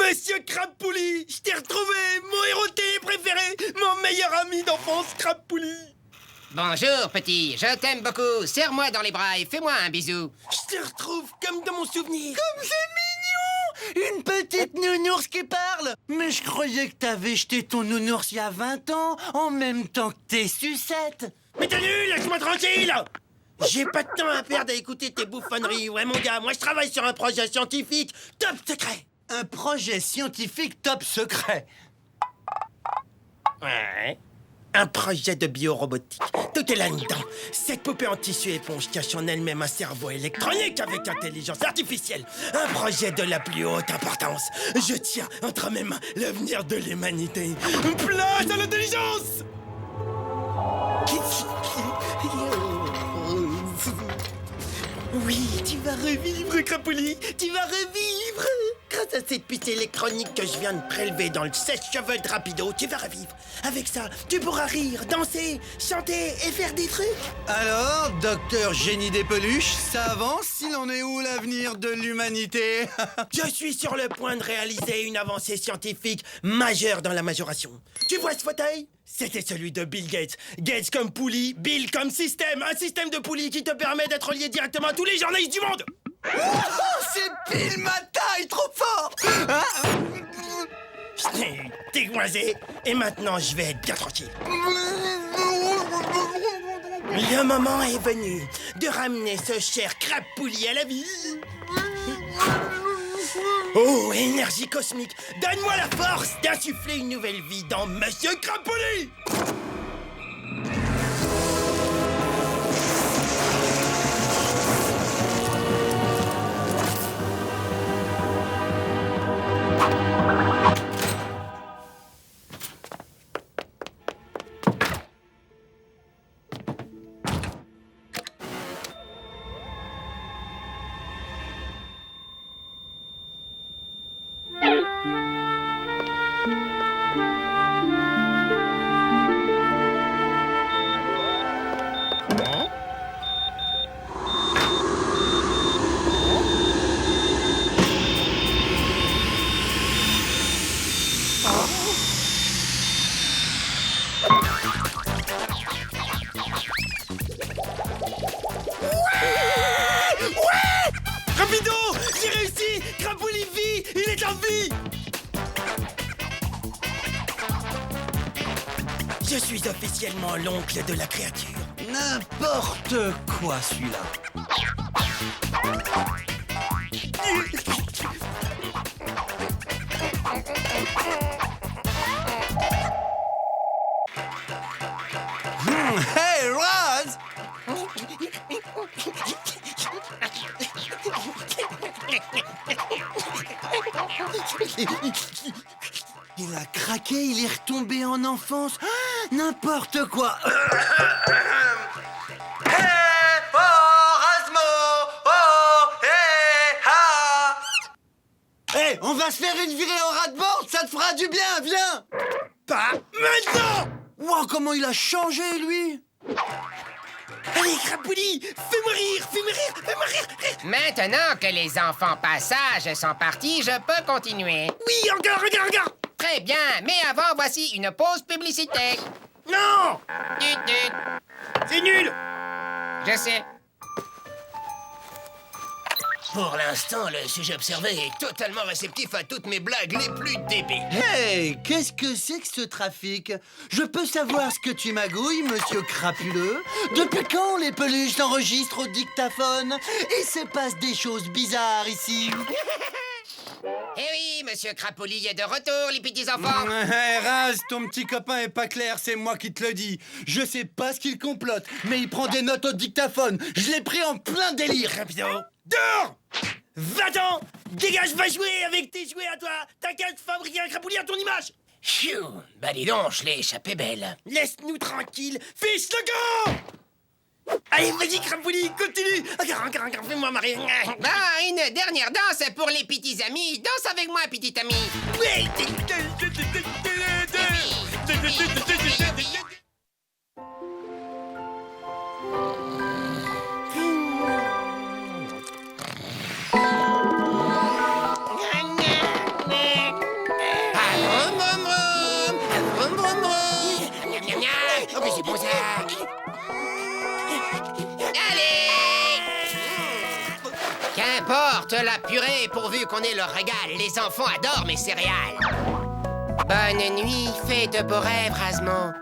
A: Monsieur Crabpouli, je t'ai retrouvé, mon héros de télé préféré, mon meilleur ami d'enfance, Crabpouli.
M: Bonjour, petit, je t'aime beaucoup. Serre-moi dans les bras et fais-moi un bisou.
A: Je te retrouve comme dans mon souvenir.
B: Comme c'est mignon! Une petite nounours qui parle! Mais je croyais que t'avais jeté ton nounours il y a 20 ans, en même temps que tes sucettes!
A: Mais t'es nul, laisse-moi tranquille! J'ai pas de temps à perdre à écouter tes bouffonneries. Ouais, mon gars, moi je travaille sur un projet scientifique top secret.
B: Un projet scientifique top secret!
A: Ouais. Un projet de biorobotique. Tout est là-dedans. Cette poupée en tissu éponge cache en elle-même un cerveau électronique avec intelligence artificielle. Un projet de la plus haute importance. Je tiens entre mes mains l'avenir de l'humanité. Place à l'intelligence! Oui, tu vas revivre, Crapoulis. Tu vas revivre. Grâce à cette puce électronique que je viens de prélever dans le sèche-cheveux de Rapido, tu vas revivre. Avec ça, tu pourras rire, danser, chanter et faire des trucs.
B: Alors, docteur Génie des peluches, ça avance? Il en est où l'avenir de l'humanité?
A: Je suis sur le point de réaliser une avancée scientifique majeure dans la majoration. Tu vois ce fauteuil? C'était celui de Bill Gates. Gates comme poulie, Bill comme système. Un système de poulie qui te permet d'être lié directement à tous les journalistes du monde.
B: Oh, c'est pile ma taille, trop fort!
A: T'es coincé. Et maintenant, je vais être bien tranquille. Le moment est venu de ramener ce cher Crabpouli à la vie. Oh, énergie cosmique, donne-moi la force d'insuffler une nouvelle vie dans Monsieur Crabpouli. Rapido, j'ai réussi. Crabpouli vit, il est en vie. Je suis officiellement l'oncle de la créature.
B: N'importe quoi, celui-là. Il a craqué, il est retombé en enfance. Ah, n'importe quoi. Hé, oh, Rasmo, oh, hé, ha. Hé, on va se faire une virée au ras-de-bord, ça te fera du bien, viens. Pas maintenant. Wow, comment il a changé, lui.
C: Allez, Crapouli, fais-moi rire, fais-moi rire, fais-moi rire.
M: Maintenant que les enfants passages sont partis, je peux continuer.
C: Oui, encore.
M: Très bien, mais avant, voici une pause publicitaire.
C: Non.
M: Tut, tut.
C: C'est nul.
M: Je sais.
C: Pour l'instant, le sujet observé est totalement réceptif à toutes mes blagues les plus débiles.
B: Hey, qu'est-ce que c'est que ce trafic? Je peux savoir ce que tu magouilles, monsieur crapuleux? Depuis quand les peluches s'enregistrent au dictaphone? Et se passe des choses bizarres ici.
M: Eh oui, monsieur Crapoli est de retour, les petits enfants.
B: Hey, Raz, ton petit copain est pas clair, c'est moi qui te le dis. Je sais pas ce qu'il complote, mais il prend des notes au dictaphone. Je l'ai pris en plein délire.
C: Rapido, dehors. Va-t'en. Dégage, va jouer avec tes jouets à toi. T'as qu'à te fabriquer un Crapoulis à ton image. Phew, bah dis donc, je l'ai échappé belle. Laisse-nous tranquille, fils de camp. Allez, vas-y, Crapoulis, continue. Encore, fais-moi marrer.
M: Bah, une dernière danse pour les petits amis. Danse avec moi, petit ami.
C: Oui.
M: Oh, mais c'est bon ça. Qu'importe la purée, pourvu qu'on ait le régal. Les enfants adorent mes céréales. Bonne nuit, fais de beaux rêves, Rasmo.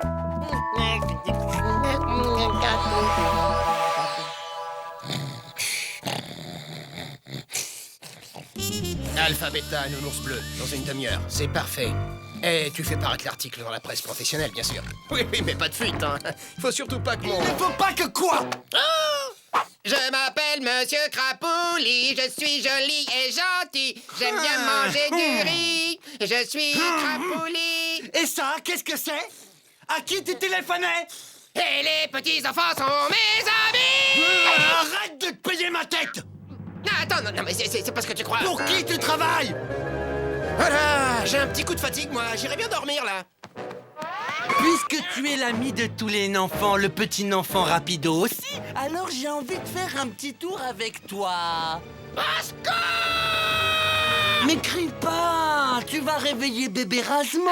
C: Alpha, bêta, nounours bleu, dans une demi-heure. C'est parfait. Et tu fais paraître l'article dans la presse professionnelle, bien sûr. Oui, mais pas de fuite, hein. Faut surtout pas que mon...
B: Il ne faut pas que quoi?
M: Je m'appelle Monsieur Crapouli, je suis joli et gentil. J'aime bien manger du riz. Je suis Crapouli.
B: Et ça, qu'est-ce que c'est? À qui tu téléphonais?
M: Et les petits enfants sont mes amis.
B: Arrête de te payer ma tête.
M: Non, attends, non, mais c'est pas ce que tu crois.
B: Pour qui tu travailles?
C: Voilà, j'ai un petit coup de fatigue, moi. J'irai bien dormir, là.
B: Puisque tu es l'ami de tous les enfants, le petit enfant rapido aussi, alors j'ai envie de faire un petit tour avec toi. Mais crie pas, tu vas réveiller bébé Rasmo.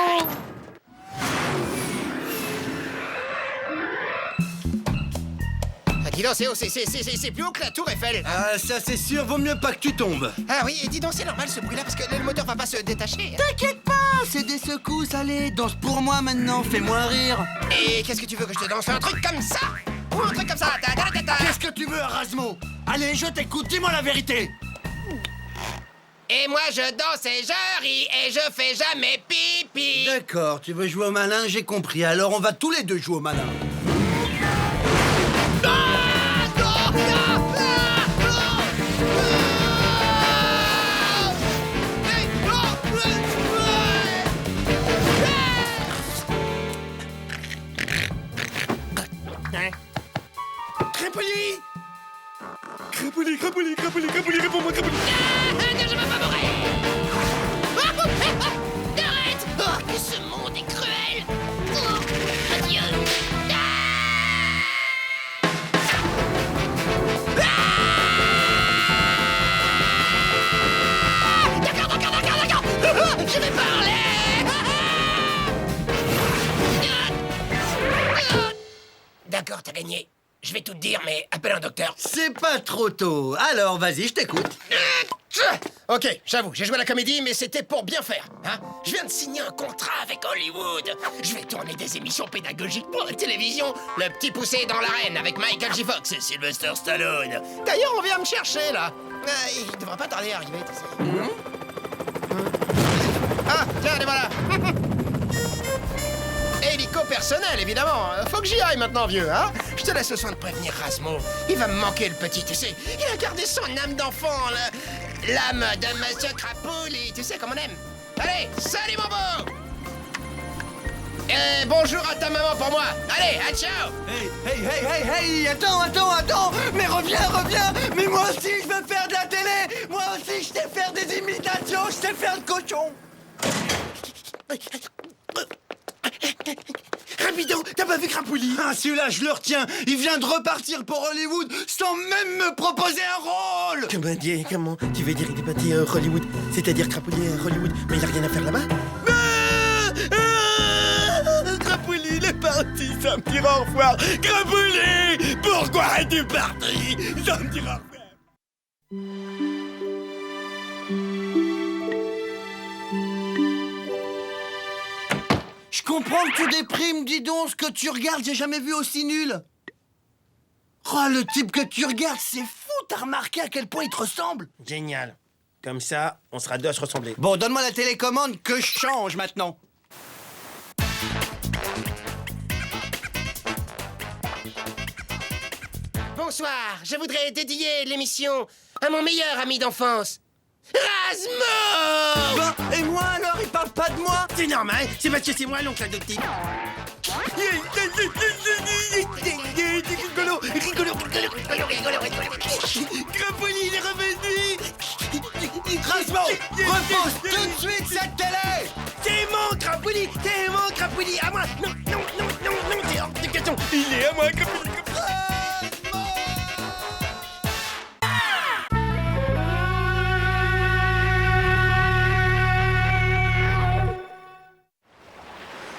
C: Dis donc, c'est plus haut que la tour Eiffel.
B: Ah, ça c'est sûr, vaut mieux pas que tu tombes.
C: Ah oui, et dis donc, c'est normal ce bruit-là, parce que le moteur va pas se détacher.
B: T'inquiète pas, c'est des secousses, allez, danse pour moi maintenant, fais-moi rire.
C: Et qu'est-ce que tu veux que je te danse? Un truc comme ça? Ou un truc comme ça?
B: Qu'est-ce que tu veux, Rasmo? Allez, je t'écoute, dis-moi la vérité.
M: Et moi, je danse et je ris et je fais jamais pipi.
B: D'accord, tu veux jouer au malin, j'ai compris, alors on va tous les deux jouer au malin.
C: Crapoulis, réponds-moi, Crapoulis.
M: Que je me pas mourir. Arrête. Oh, que ce monde est cruel. Oh, adieu. D'accord. Je vais parler.
C: D'accord, t'as gagné. Je vais tout te dire, mais appelle un docteur.
B: C'est pas trop tôt. Alors, vas-y, je t'écoute.
C: Ok, j'avoue, j'ai joué à la comédie, mais c'était pour bien faire. Hein? Je viens de signer un contrat avec Hollywood. Je vais tourner des émissions pédagogiques pour la télévision. Le petit poussé dans l'arène avec Michael J. Fox et Sylvester Stallone. D'ailleurs, on vient me chercher, là. Il devrait pas tarder à arriver, tu sais. Ah, tiens, les voilà. Hélico personnel, évidemment. Faut que j'y aille maintenant, vieux, hein? Je te laisse le soin de prévenir Rasmo. Il va me manquer, le petit, tu sais. Il a gardé son âme d'enfant, l'âme de Monsieur Crapouli. Tu sais comme on aime. Allez, salut mon beau! Et bonjour à ta maman pour moi. Allez, à ciao!
B: Hey, attends! Mais reviens! Mais moi aussi, je veux faire de la télé! Moi aussi, je sais faire des imitations, je sais faire le cochon!
A: Rapido, t'as pas vu Crapouli?
B: Ah, celui-là, je le retiens! Il vient de repartir pour Hollywood sans même me proposer un rôle!
A: Comment? Tu veux dire il est parti à Hollywood? C'est-à-dire Crapouli à Hollywood, mais il a rien à faire là-bas? Crapouli, il est parti sans me dire au revoir! Crapouli! Pourquoi es-tu parti sans me dire au revoir?
B: Je comprends que tu déprimes, dis donc, ce que tu regardes, j'ai jamais vu aussi nul! Oh, le type que tu regardes, c'est fou! T'as remarqué à quel point il te ressemble?
A: Génial. Comme ça, on sera deux à se ressembler.
B: Bon, donne-moi la télécommande que je change maintenant.
C: Bonsoir, je voudrais dédier l'émission à mon meilleur ami d'enfance, Razmo!
B: Ben, et moi alors, il parle pas de moi?
A: C'est normal, c'est parce que c'est moi l'oncle adoptif. Rigolo. Crapouli, il est revenu.
B: Razmo, repose tout de suite cette télé!
A: C'est mon Crapouli, à moi. Non, c'est hors de question. Il est à moi, Crapouli.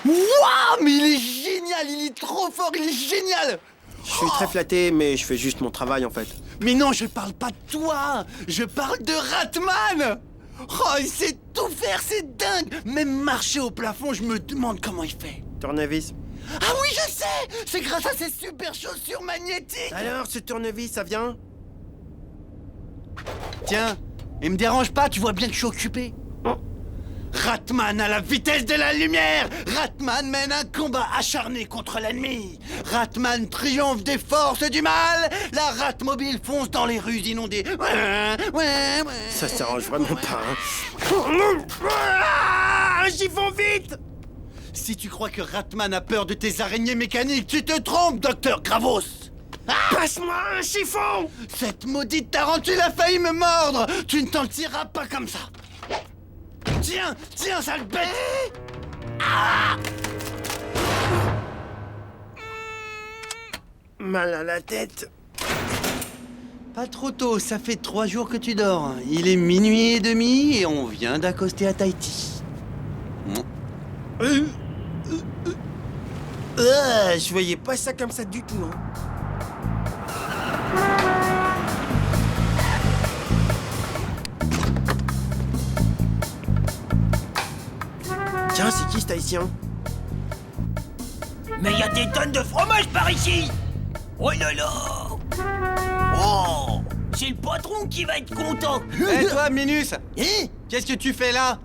B: Waouh, mais il est génial, il est trop fort, il est génial!
A: Je suis très flatté, mais je fais juste mon travail en fait.
B: Mais non, je parle pas de toi, je parle de Ratman! Oh, il sait tout faire, c'est dingue! Même marcher au plafond, je me demande comment il fait.
A: Tournevis.
B: Ah oui, je sais! C'est grâce à ces super chaussures magnétiques!
A: Alors, ce tournevis, ça vient?
B: Tiens, il me dérange pas, tu vois bien que je suis occupé. Ratman à la vitesse de la lumière! Ratman mène un combat acharné contre l'ennemi! Ratman triomphe des forces du mal! La Ratmobile fonce dans les rues inondées! Ouais.
A: Ça s'arrange vraiment pas, hein. Un chiffon vite!
B: Si tu crois que Ratman a peur de tes araignées mécaniques, tu te trompes, docteur Gravos!
A: Passe-moi un chiffon!
B: Cette maudite tarentule a failli me mordre! Tu ne t'en tireras pas comme ça! Tiens, sale bête!
A: Mal à la tête.
B: Pas trop tôt, ça fait 3 jours que tu dors. Il est 00h30 et on vient d'accoster à Tahiti.
A: Je voyais pas ça comme ça du tout, hein. Tiens, c'est qui cet haïtien?
K: Mais il y a des tonnes de fromage par ici! Oh là là! Oh! C'est le patron qui va être content!
B: Hé toi, Minus! Qu'est-ce que tu fais là?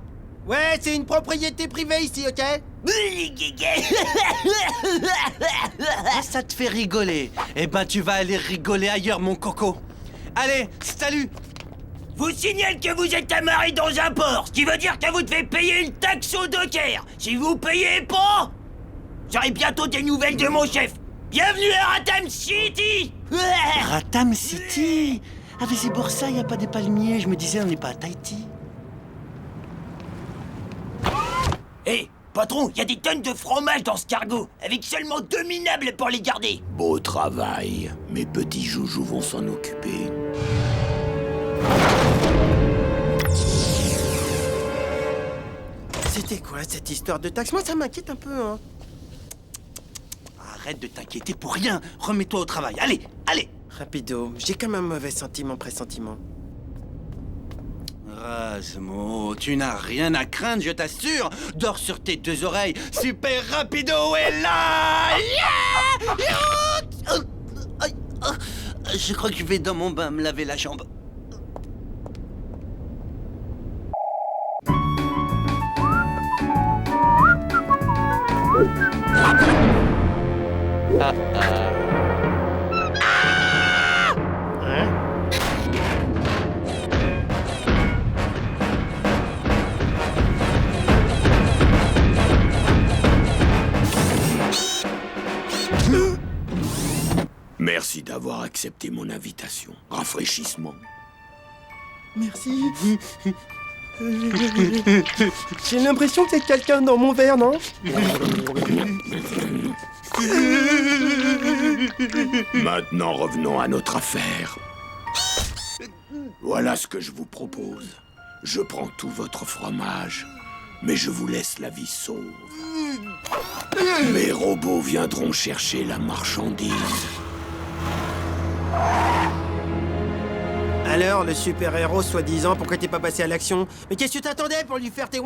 A: Ouais, c'est une propriété privée ici, ok?
B: Ça te fait rigoler. Eh ben, tu vas aller rigoler ailleurs, mon coco. Allez, salut!
K: Vous signale que vous êtes amarré dans un port, ce qui veut dire que vous devez payer une taxe au docker. Si vous payez pas, j'aurai bientôt des nouvelles de mon chef. Bienvenue à Ratam City!
B: Ratam City? Ah mais c'est pour ça, y a pas des palmiers. Je me disais, on n'est pas à Tahiti.
K: Hé, patron, y a des tonnes de fromage dans ce cargo, avec seulement 2 minables pour les garder.
F: Beau travail. Mes petits joujoux vont s'en occuper.
A: C'était quoi cette histoire de taxe? Moi, ça m'inquiète un peu, hein.
B: Arrête de t'inquiéter pour rien. Remets-toi au travail. Allez!
A: Rapido, j'ai comme un mauvais pressentiment.
B: Razmo, tu n'as rien à craindre, je t'assure. Dors sur tes 2 oreilles. Super Rapido est là! Je crois que je vais dans mon bain me laver la jambe.
L: Merci d'avoir accepté mon invitation. Rafraîchissement.
A: Merci. J'ai l'impression qu'il y a quelqu'un dans mon verre, non?
L: Maintenant, revenons à notre affaire. Voilà ce que je vous propose. Je prends tout votre fromage, mais je vous laisse la vie sauve. Mes robots viendront chercher la marchandise.
A: Alors, le super-héros soi-disant, pourquoi t'es pas passé à l'action? Mais qu'est-ce que tu t'attendais pour lui faire tes hein?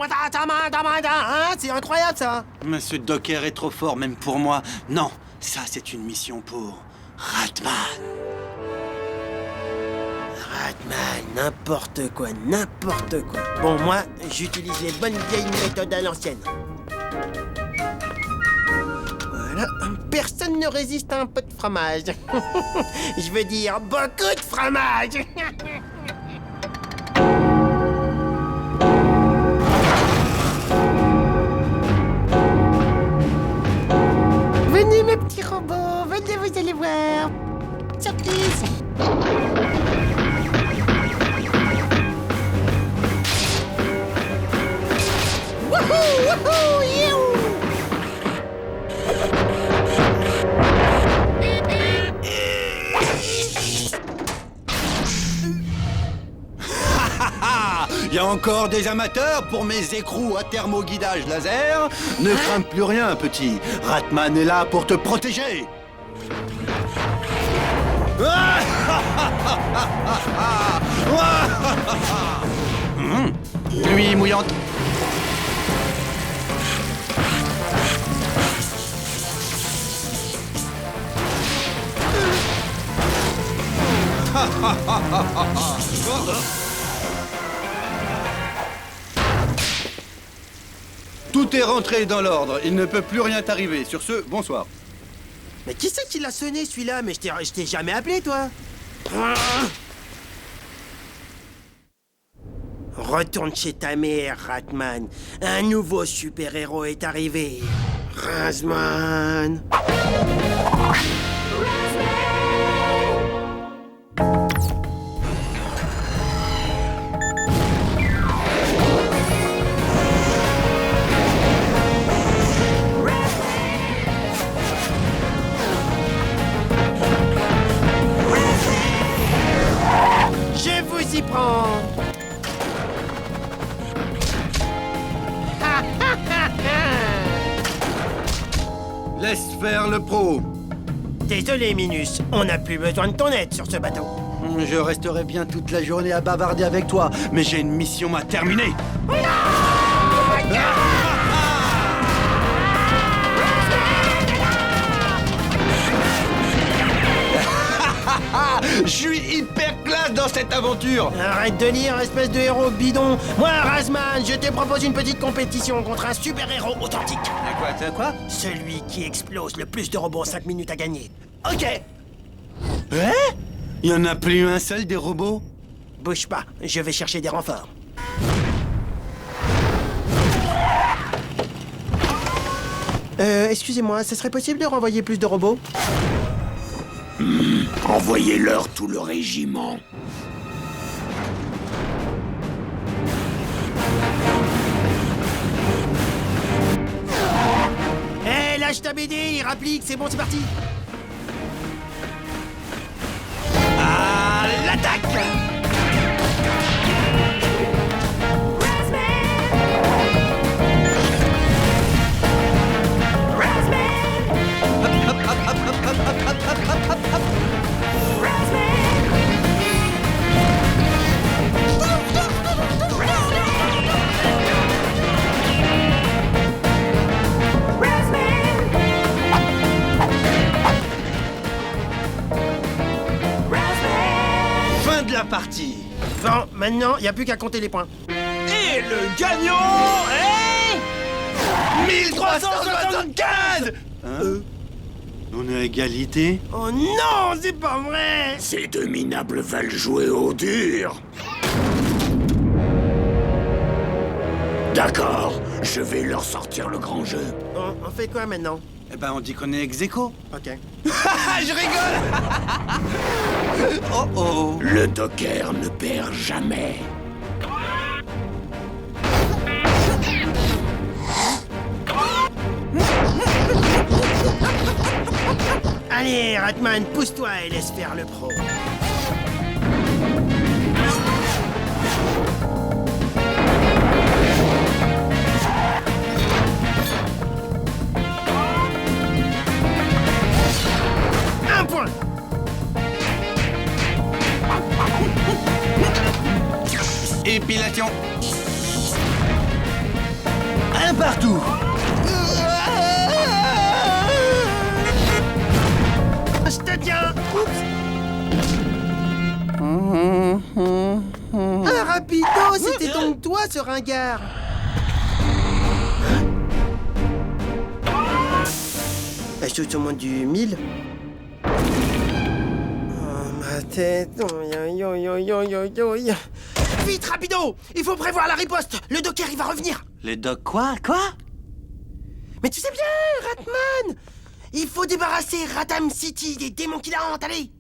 A: C'est incroyable, ça!
B: Monsieur Docker est trop fort, même pour moi. Non, ça c'est une mission pour Ratman.
A: Ratman, n'importe quoi. Bon, moi, j'utilise les bonnes vieilles méthodes à l'ancienne. Voilà, personne ne résiste à un peu de fromage. Je veux dire, beaucoup de fromage. Venez, mes petits robots, venez, vous allez voir. Surprise. Wouhou, youhou.
B: Il y a encore des amateurs pour mes écrous à thermoguidage laser. Ne crains plus rien, petit. Ratman est là pour te protéger. Nuit mouillante. Tout est rentré dans l'ordre. Il ne peut plus rien t'arriver. Sur ce, bonsoir.
A: Mais qui c'est qui l'a sonné, celui-là? Mais je t'ai jamais appelé, toi. Retourne chez ta mère, Ratman. Un nouveau super-héros est arrivé. Razman. Je vous y prends.
B: Laisse faire le pro.
A: Désolé, Minus. On n'a plus besoin de ton aide sur ce bateau.
B: Je resterai bien toute la journée à bavarder avec toi, mais j'ai une mission à terminer. Je suis hyper classe dans cette aventure.
A: Arrête de lire, espèce de héros bidon. Moi, Razman, je te propose une petite compétition contre un super-héros authentique.
B: Quoi?
A: Celui qui explose le plus de robots en 5 minutes à gagner. Ok.
B: Hein? Il y en a plus un seul des robots?
A: Bouge pas, je vais chercher des renforts. Excusez-moi, ce serait possible de renvoyer plus de robots?
L: Envoyez-leur tout le régiment.
A: Hé, lâche ta BD, il rapplique, c'est bon, c'est parti.
B: À l'attaque! Fin de la partie.
A: Bon, maintenant, il n'y a plus qu'à compter les points.
E: Et le gagnant est...
B: 1375! On est à égalité?
A: Oh non, c'est pas vrai!
L: Ces deux minables veulent jouer au dur. D'accord, je vais leur sortir le grand jeu.
A: Bon, on fait quoi maintenant?
B: Eh ben, on dit qu'on est ex-aequo.
A: Ok.
B: Je rigole. Oh oh.
L: Le Docker ne perd jamais.
A: Allez, Ratman, pousse-toi et laisse faire le pro. Un point.
B: Épilation. Un partout.
A: Je te tiens. Un rapido, c'était donc toi ce ringard. Je saute au moins du 1000. Oh, ma tête. Vite, rapido. Il faut prévoir la riposte. Le Docker, il va revenir.
B: Le doc quoi? Quoi?
A: Mais tu sais bien, Ratman. Il faut débarrasser Ratham City des démons qui la hantent, allez.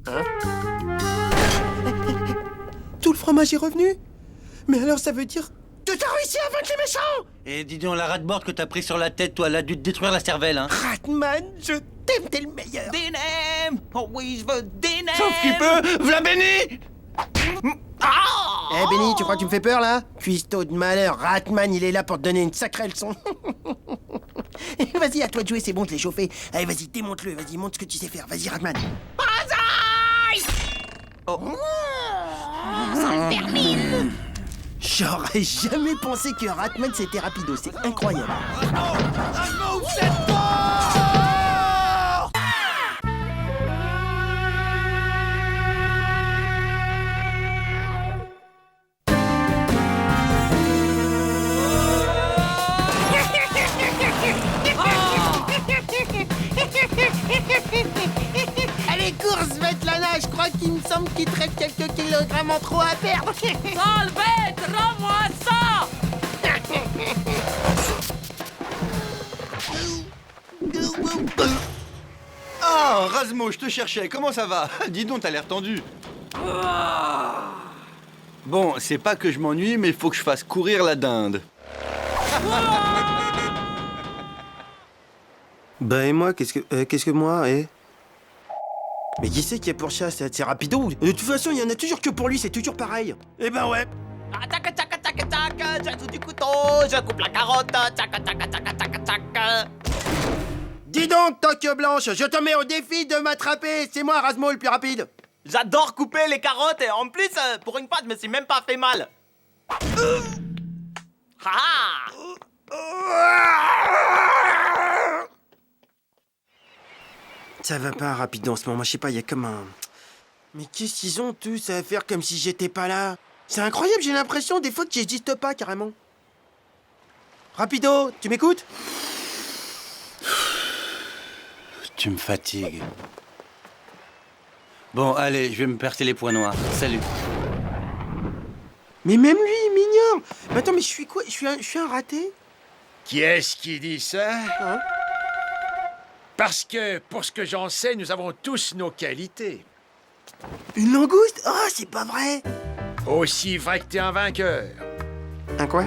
A: Hein? Tout le fromage est revenu? Mais alors ça veut dire que t'as réussi à vaincre les méchants?
B: Et dis donc, la rat-board que t'as pris sur la tête, toi, elle a dû te détruire la cervelle, hein.
A: Ratman, je t'aime, t'es le meilleur.
E: Dinem! Oh oui, je veux Dinem!
B: Sauf qu'il peut. V'là Benny.
A: Eh Benny, tu crois que tu me fais peur là? Cuistot de malheur, Ratman il est là pour te donner une sacrée leçon. Vas-y, à toi de jouer, c'est bon, je l'ai chauffé. Allez, vas-y, démonte-le, vas-y, montre ce que tu sais faire. Vas-y, Ratman. Oh.
D: Ça me termine.
A: J'aurais jamais pensé que Ratman c'était rapido, c'est incroyable. Allez, course, Svetlana, je crois qu'il me semble qu'il te reste quelques kilogrammes en trop à perdre.
G: Salvette, rends-moi ça!
B: Oh, Razmo, je te cherchais, comment ça va? Dis donc, t'as l'air tendu. Bon, c'est pas que je m'ennuie, mais il faut que je fasse courir la dinde.
A: Bah et moi, qu'est-ce que moi, eh? Mais qui c'est qui est pour ça? C'est rapido. De toute façon, il y en a toujours que pour lui, c'est toujours pareil. Eh ben ouais.
E: Tac, tac, tac, tac, j'ajoute du couteau, je coupe la carotte, tac, tac, tac, tac, tac, tac.
A: Dis donc, Tokyo Blanche, je te mets au défi de m'attraper. C'est moi, Razmo, le plus rapide.
E: J'adore couper les carottes et en plus, pour une fois, je me suis même pas fait mal.
A: Ça va pas rapide en ce moment, je sais pas, il y a comme un... Mais qu'est-ce qu'ils ont tous à faire comme si j'étais pas là? C'est incroyable, j'ai l'impression des fois que j'existe pas carrément. Rapido, tu m'écoutes?
B: Tu me fatigues. Bon, allez, je vais me percer les points noirs. Salut.
A: Mais même lui, il m'ignore. Mais attends, mais je suis quoi? Je suis un raté?
J: Qui est-ce qui dit ça?
A: Hein?
J: Parce que, pour ce que j'en sais, nous avons tous nos qualités.
A: Une langouste? Oh, c'est pas vrai.
J: Aussi vrai que t'es un vainqueur.
A: Un quoi?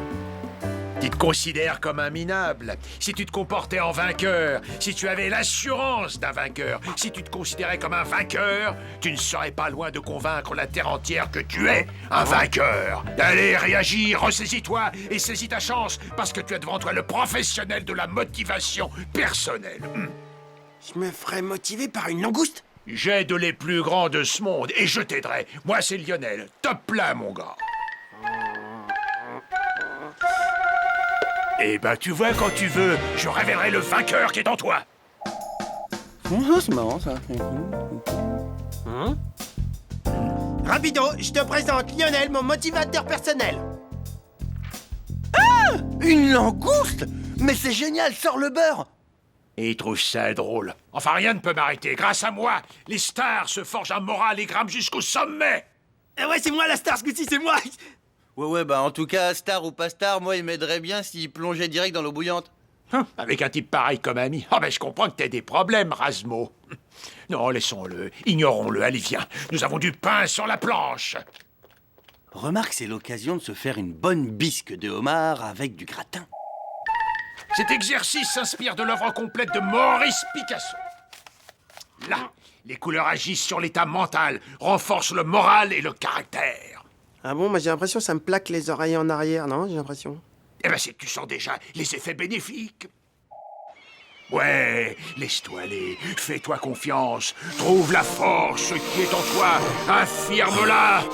J: Tu te considères comme un minable. Si tu te comportais en vainqueur, si tu avais l'assurance d'un vainqueur, si tu te considérais comme un vainqueur, tu ne serais pas loin de convaincre la terre entière que tu es un vainqueur. Allez, réagis, ressaisis-toi et saisis ta chance, parce que tu as devant toi le professionnel de la motivation personnelle.
A: Je me ferais motiver par une langouste?
J: J'aide les plus grands de ce monde et je t'aiderai. Moi, c'est Lionel. Top là, mon gars. Eh ben, tu vois, quand tu veux, je révélerai le vainqueur qui est en toi.
B: C'est marrant, ça.
A: Hein? Rapido, je te présente Lionel, mon motivateur personnel.
B: Ah! Une langouste? Mais c'est génial, sors le beurre.
J: Et il trouve ça drôle. Enfin, rien ne peut m'arrêter. Grâce à moi, les stars se forgent un moral et grimpent jusqu'au sommet.
A: Eh ouais, c'est moi la star, ce coup-ci, c'est moi.
B: Ouais, bah en tout cas, star ou pas star, moi il m'aiderait bien s'il plongeait direct dans l'eau bouillante.
J: Avec un type pareil comme ami. Ah ben je comprends que t'aies des problèmes, Razmo. Non, laissons-le, ignorons-le, allez viens. Nous avons du pain sur la planche.
B: Remarque, c'est l'occasion de se faire une bonne bisque de homard avec du gratin.
J: Cet exercice s'inspire de l'œuvre complète de Maurice Picasso. Là, les couleurs agissent sur l'état mental, renforcent le moral et le caractère.
A: Ah bon, moi j'ai l'impression que ça me plaque les oreilles en arrière, non? J'ai l'impression.
J: Eh ben c'est que tu sens déjà les effets bénéfiques. Ouais, laisse-toi aller, fais-toi confiance, trouve la force qui est en toi, affirme-la.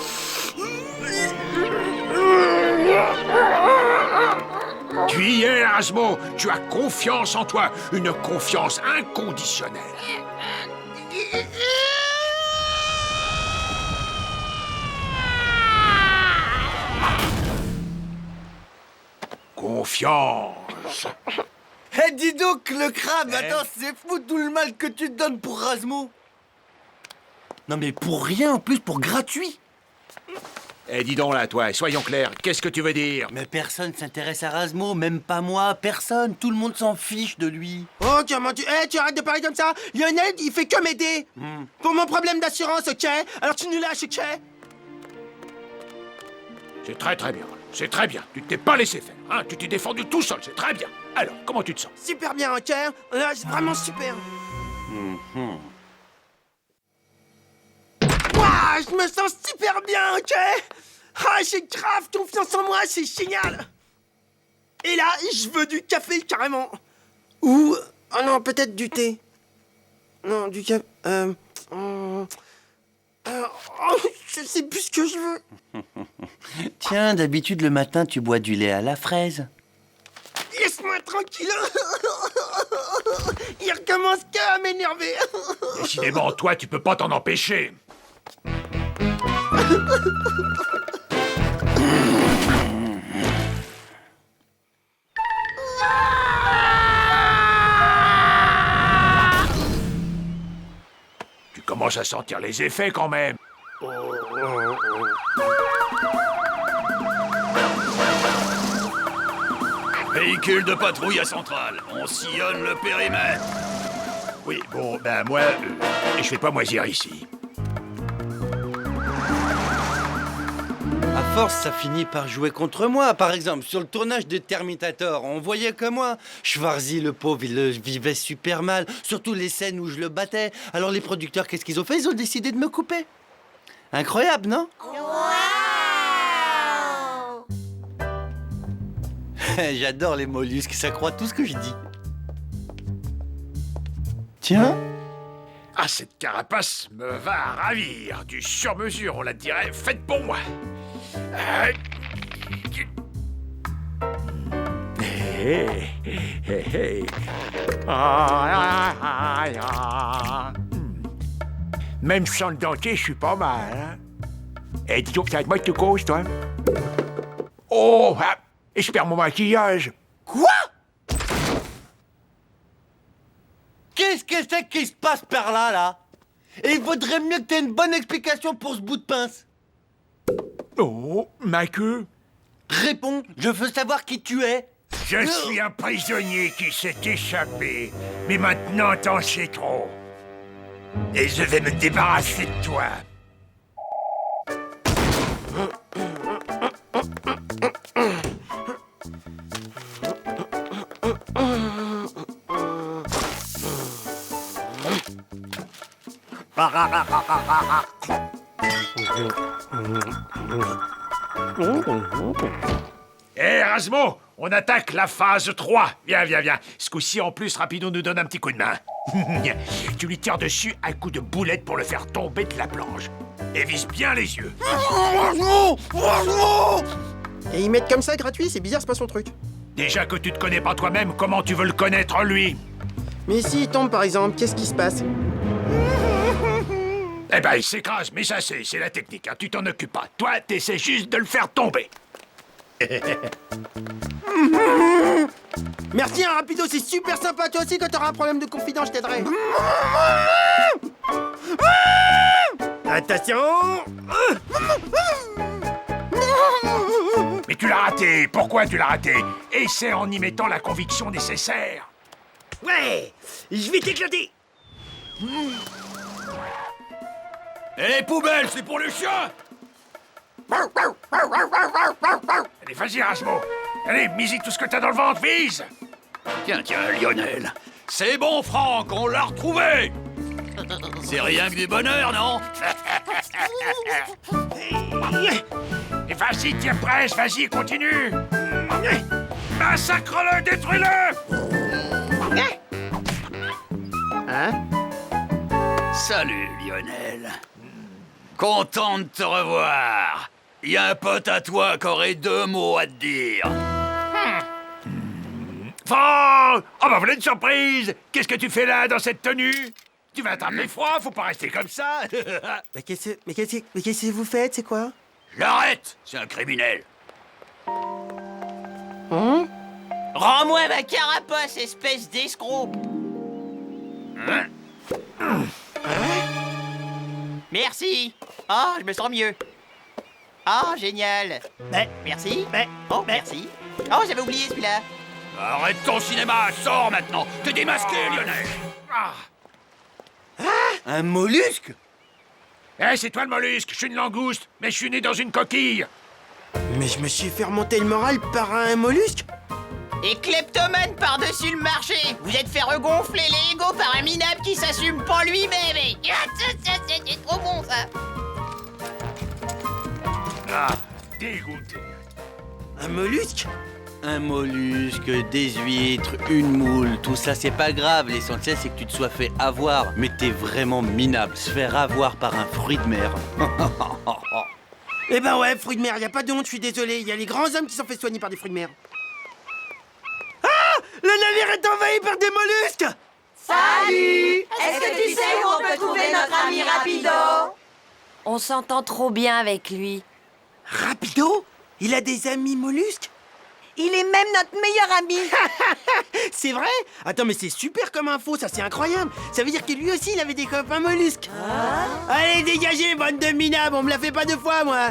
J: Tu y es, Erasmo, tu as confiance en toi, une confiance inconditionnelle. Confiance.
B: Eh, dis donc, le crabe, attends, c'est fou tout le mal que tu te donnes pour Razmo. Non mais pour rien, en plus, pour gratuit.
J: Eh, dis donc là, toi, soyons clairs, qu'est-ce que tu veux dire?
B: Mais personne s'intéresse à Razmo, même pas moi, personne. Tout le monde s'en fiche de lui.
A: Oh, comment tu... tu arrêtes de parler comme ça. Lionel, il fait que m'aider. Pour mon problème d'assurance, ok? Alors tu nous lâches, ok?
J: C'est très bien, c'est très bien. Tu t'es pas laissé faire, hein? Tu t'es défendu tout seul, c'est très bien. Alors, comment tu te sens?
A: Super bien, ok? Là, c'est vraiment super. Ouah, je me sens super bien, ok? Ah, j'ai grave confiance en moi, c'est génial. Et là, je veux du café, carrément. Ou... Oh non, peut-être du thé. Non, du café... je sais plus ce que je veux.
B: Tiens, d'habitude, le matin, tu bois du lait à la fraise.
A: Laisse-moi tranquille. Il recommence qu'à m'énerver.
J: Décidément, toi, tu peux pas t'en empêcher. Tu commences à sentir les effets quand même.
F: Véhicule de patrouille à Centrale. On sillonne le périmètre.
J: Oui, bon, ben moi, je vais pas moisir ici.
B: À force, ça finit par jouer contre moi. Par exemple, sur le tournage de Terminator, on voyait que moi. Schwarzy, le pauvre, il le vivait super mal. Surtout les scènes où je le battais. Alors les producteurs, qu'est-ce qu'ils ont fait? Ils ont décidé de me couper. Incroyable, non? J'adore les mollusques, ça croit tout ce que je dis. Tiens.
J: Ah, cette carapace me va ravir. Du sur-mesure, on la dirait, faite pour moi. Même sans le dentier, je suis pas mal, hein? Eh, dis donc, t'as de moi que tu causes, toi? Oh, ah, et je perds mon maquillage.
B: Quoi? Qu'est-ce que c'est qui se passe par là, là? Et il vaudrait mieux que t'aies une bonne explication pour ce bout de pince.
J: Oh, ma queue.
B: Réponds, je veux savoir qui tu es.
J: Je suis un prisonnier qui s'est échappé. Mais maintenant, t'en sais trop. Et je vais me débarrasser de toi. Hé, Razmo, on attaque la phase 3. Viens. Ce coup-ci, en plus, Rapido nous donne un petit coup de main. Tu lui tires dessus un coup de boulette pour le faire tomber de la planche. Et vise bien les yeux.
A: Et ils mettent comme ça gratuit, c'est bizarre, c'est pas son truc.
J: Déjà que tu te connais pas toi-même, comment tu veux le connaître, lui?
A: Mais s'il tombe, par exemple, qu'est-ce qui se passe?
J: Eh ben, il s'écrase, mais ça, c'est la technique, hein. Tu t'en occupes pas. Toi, t'essaies juste de le faire tomber.
A: Merci, hein, Rapido, c'est super sympa. Toi aussi, quand t'auras un problème de confidence, je t'aiderai. Attention.
J: Mais Tu l'as raté. Pourquoi tu l'as raté? Essaie en y mettant la conviction nécessaire.
E: Ouais, je vais t'éclater.
J: Et les poubelles, c'est pour le chien. Allez, vas-y, Erasmo. Allez, mise tout ce que t'as dans le ventre, vise.
F: Tiens, Lionel.
J: C'est bon, Franck, on l'a retrouvé.
F: C'est rien que du bonheur, non?
J: Et vas-y, tire presse, vas-y, continue. Massacre-le, détruis-le.
F: Hein? Salut, Lionel. Content de te revoir. Il y a un pote à toi qui aurait 2 mots à te dire.
J: Franck! Oh bah voilà une surprise! Qu'est-ce que tu fais là, dans cette tenue? Tu vas attraper froid, faut pas rester comme ça.
A: Mais qu'est-ce que vous faites, c'est quoi?
F: L'arrête! C'est un criminel.
N: Rends-moi ma carapace, espèce d'escroc. Merci. Oh, je me sens mieux. Oh, génial. Merci. Oh, merci. Oh, j'avais oublié celui-là.
F: Arrête ton cinéma, sors maintenant. T'es démasqué, Lionel.
A: Un mollusque?
J: Eh, c'est toi le mollusque, je suis une langouste, mais je suis né dans une coquille.
A: Mais je me suis fait remonter le moral par un mollusque?
N: Et kleptomane par-dessus le marché. Vous êtes fait regonfler les égos par un minable qui s'assume pas lui-même. Et... c'est trop bon, ça.
J: Ah, dégoûté.
A: Un mollusque?
B: Un mollusque, des huîtres, une moule, tout ça c'est pas grave. L'essentiel c'est que tu te sois fait avoir. Mais t'es vraiment minable, se faire avoir par un fruit de mer.
A: Eh ben ouais, fruits de mer, y a pas de honte, je suis désolé. Il y a les grands hommes qui sont fait soigner par des fruits de mer. Ah! Le navire est envahi par des mollusques!
D: Salut! Est-ce que tu sais où on peut trouver notre ami Rapido? On s'entend trop bien avec lui.
A: Rapido? Il a des amis mollusques?
D: Il est même notre meilleur ami.
A: C'est vrai? Attends, mais c'est super comme info, ça c'est incroyable. Ça veut dire que lui aussi il avait des copains mollusques. Allez, dégagez, bande de minables, on me la fait pas 2 fois, moi.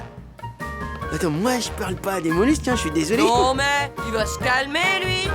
A: Attends, moi je parle pas des mollusques, hein, je suis désolé.
G: Non mais, il va se calmer lui.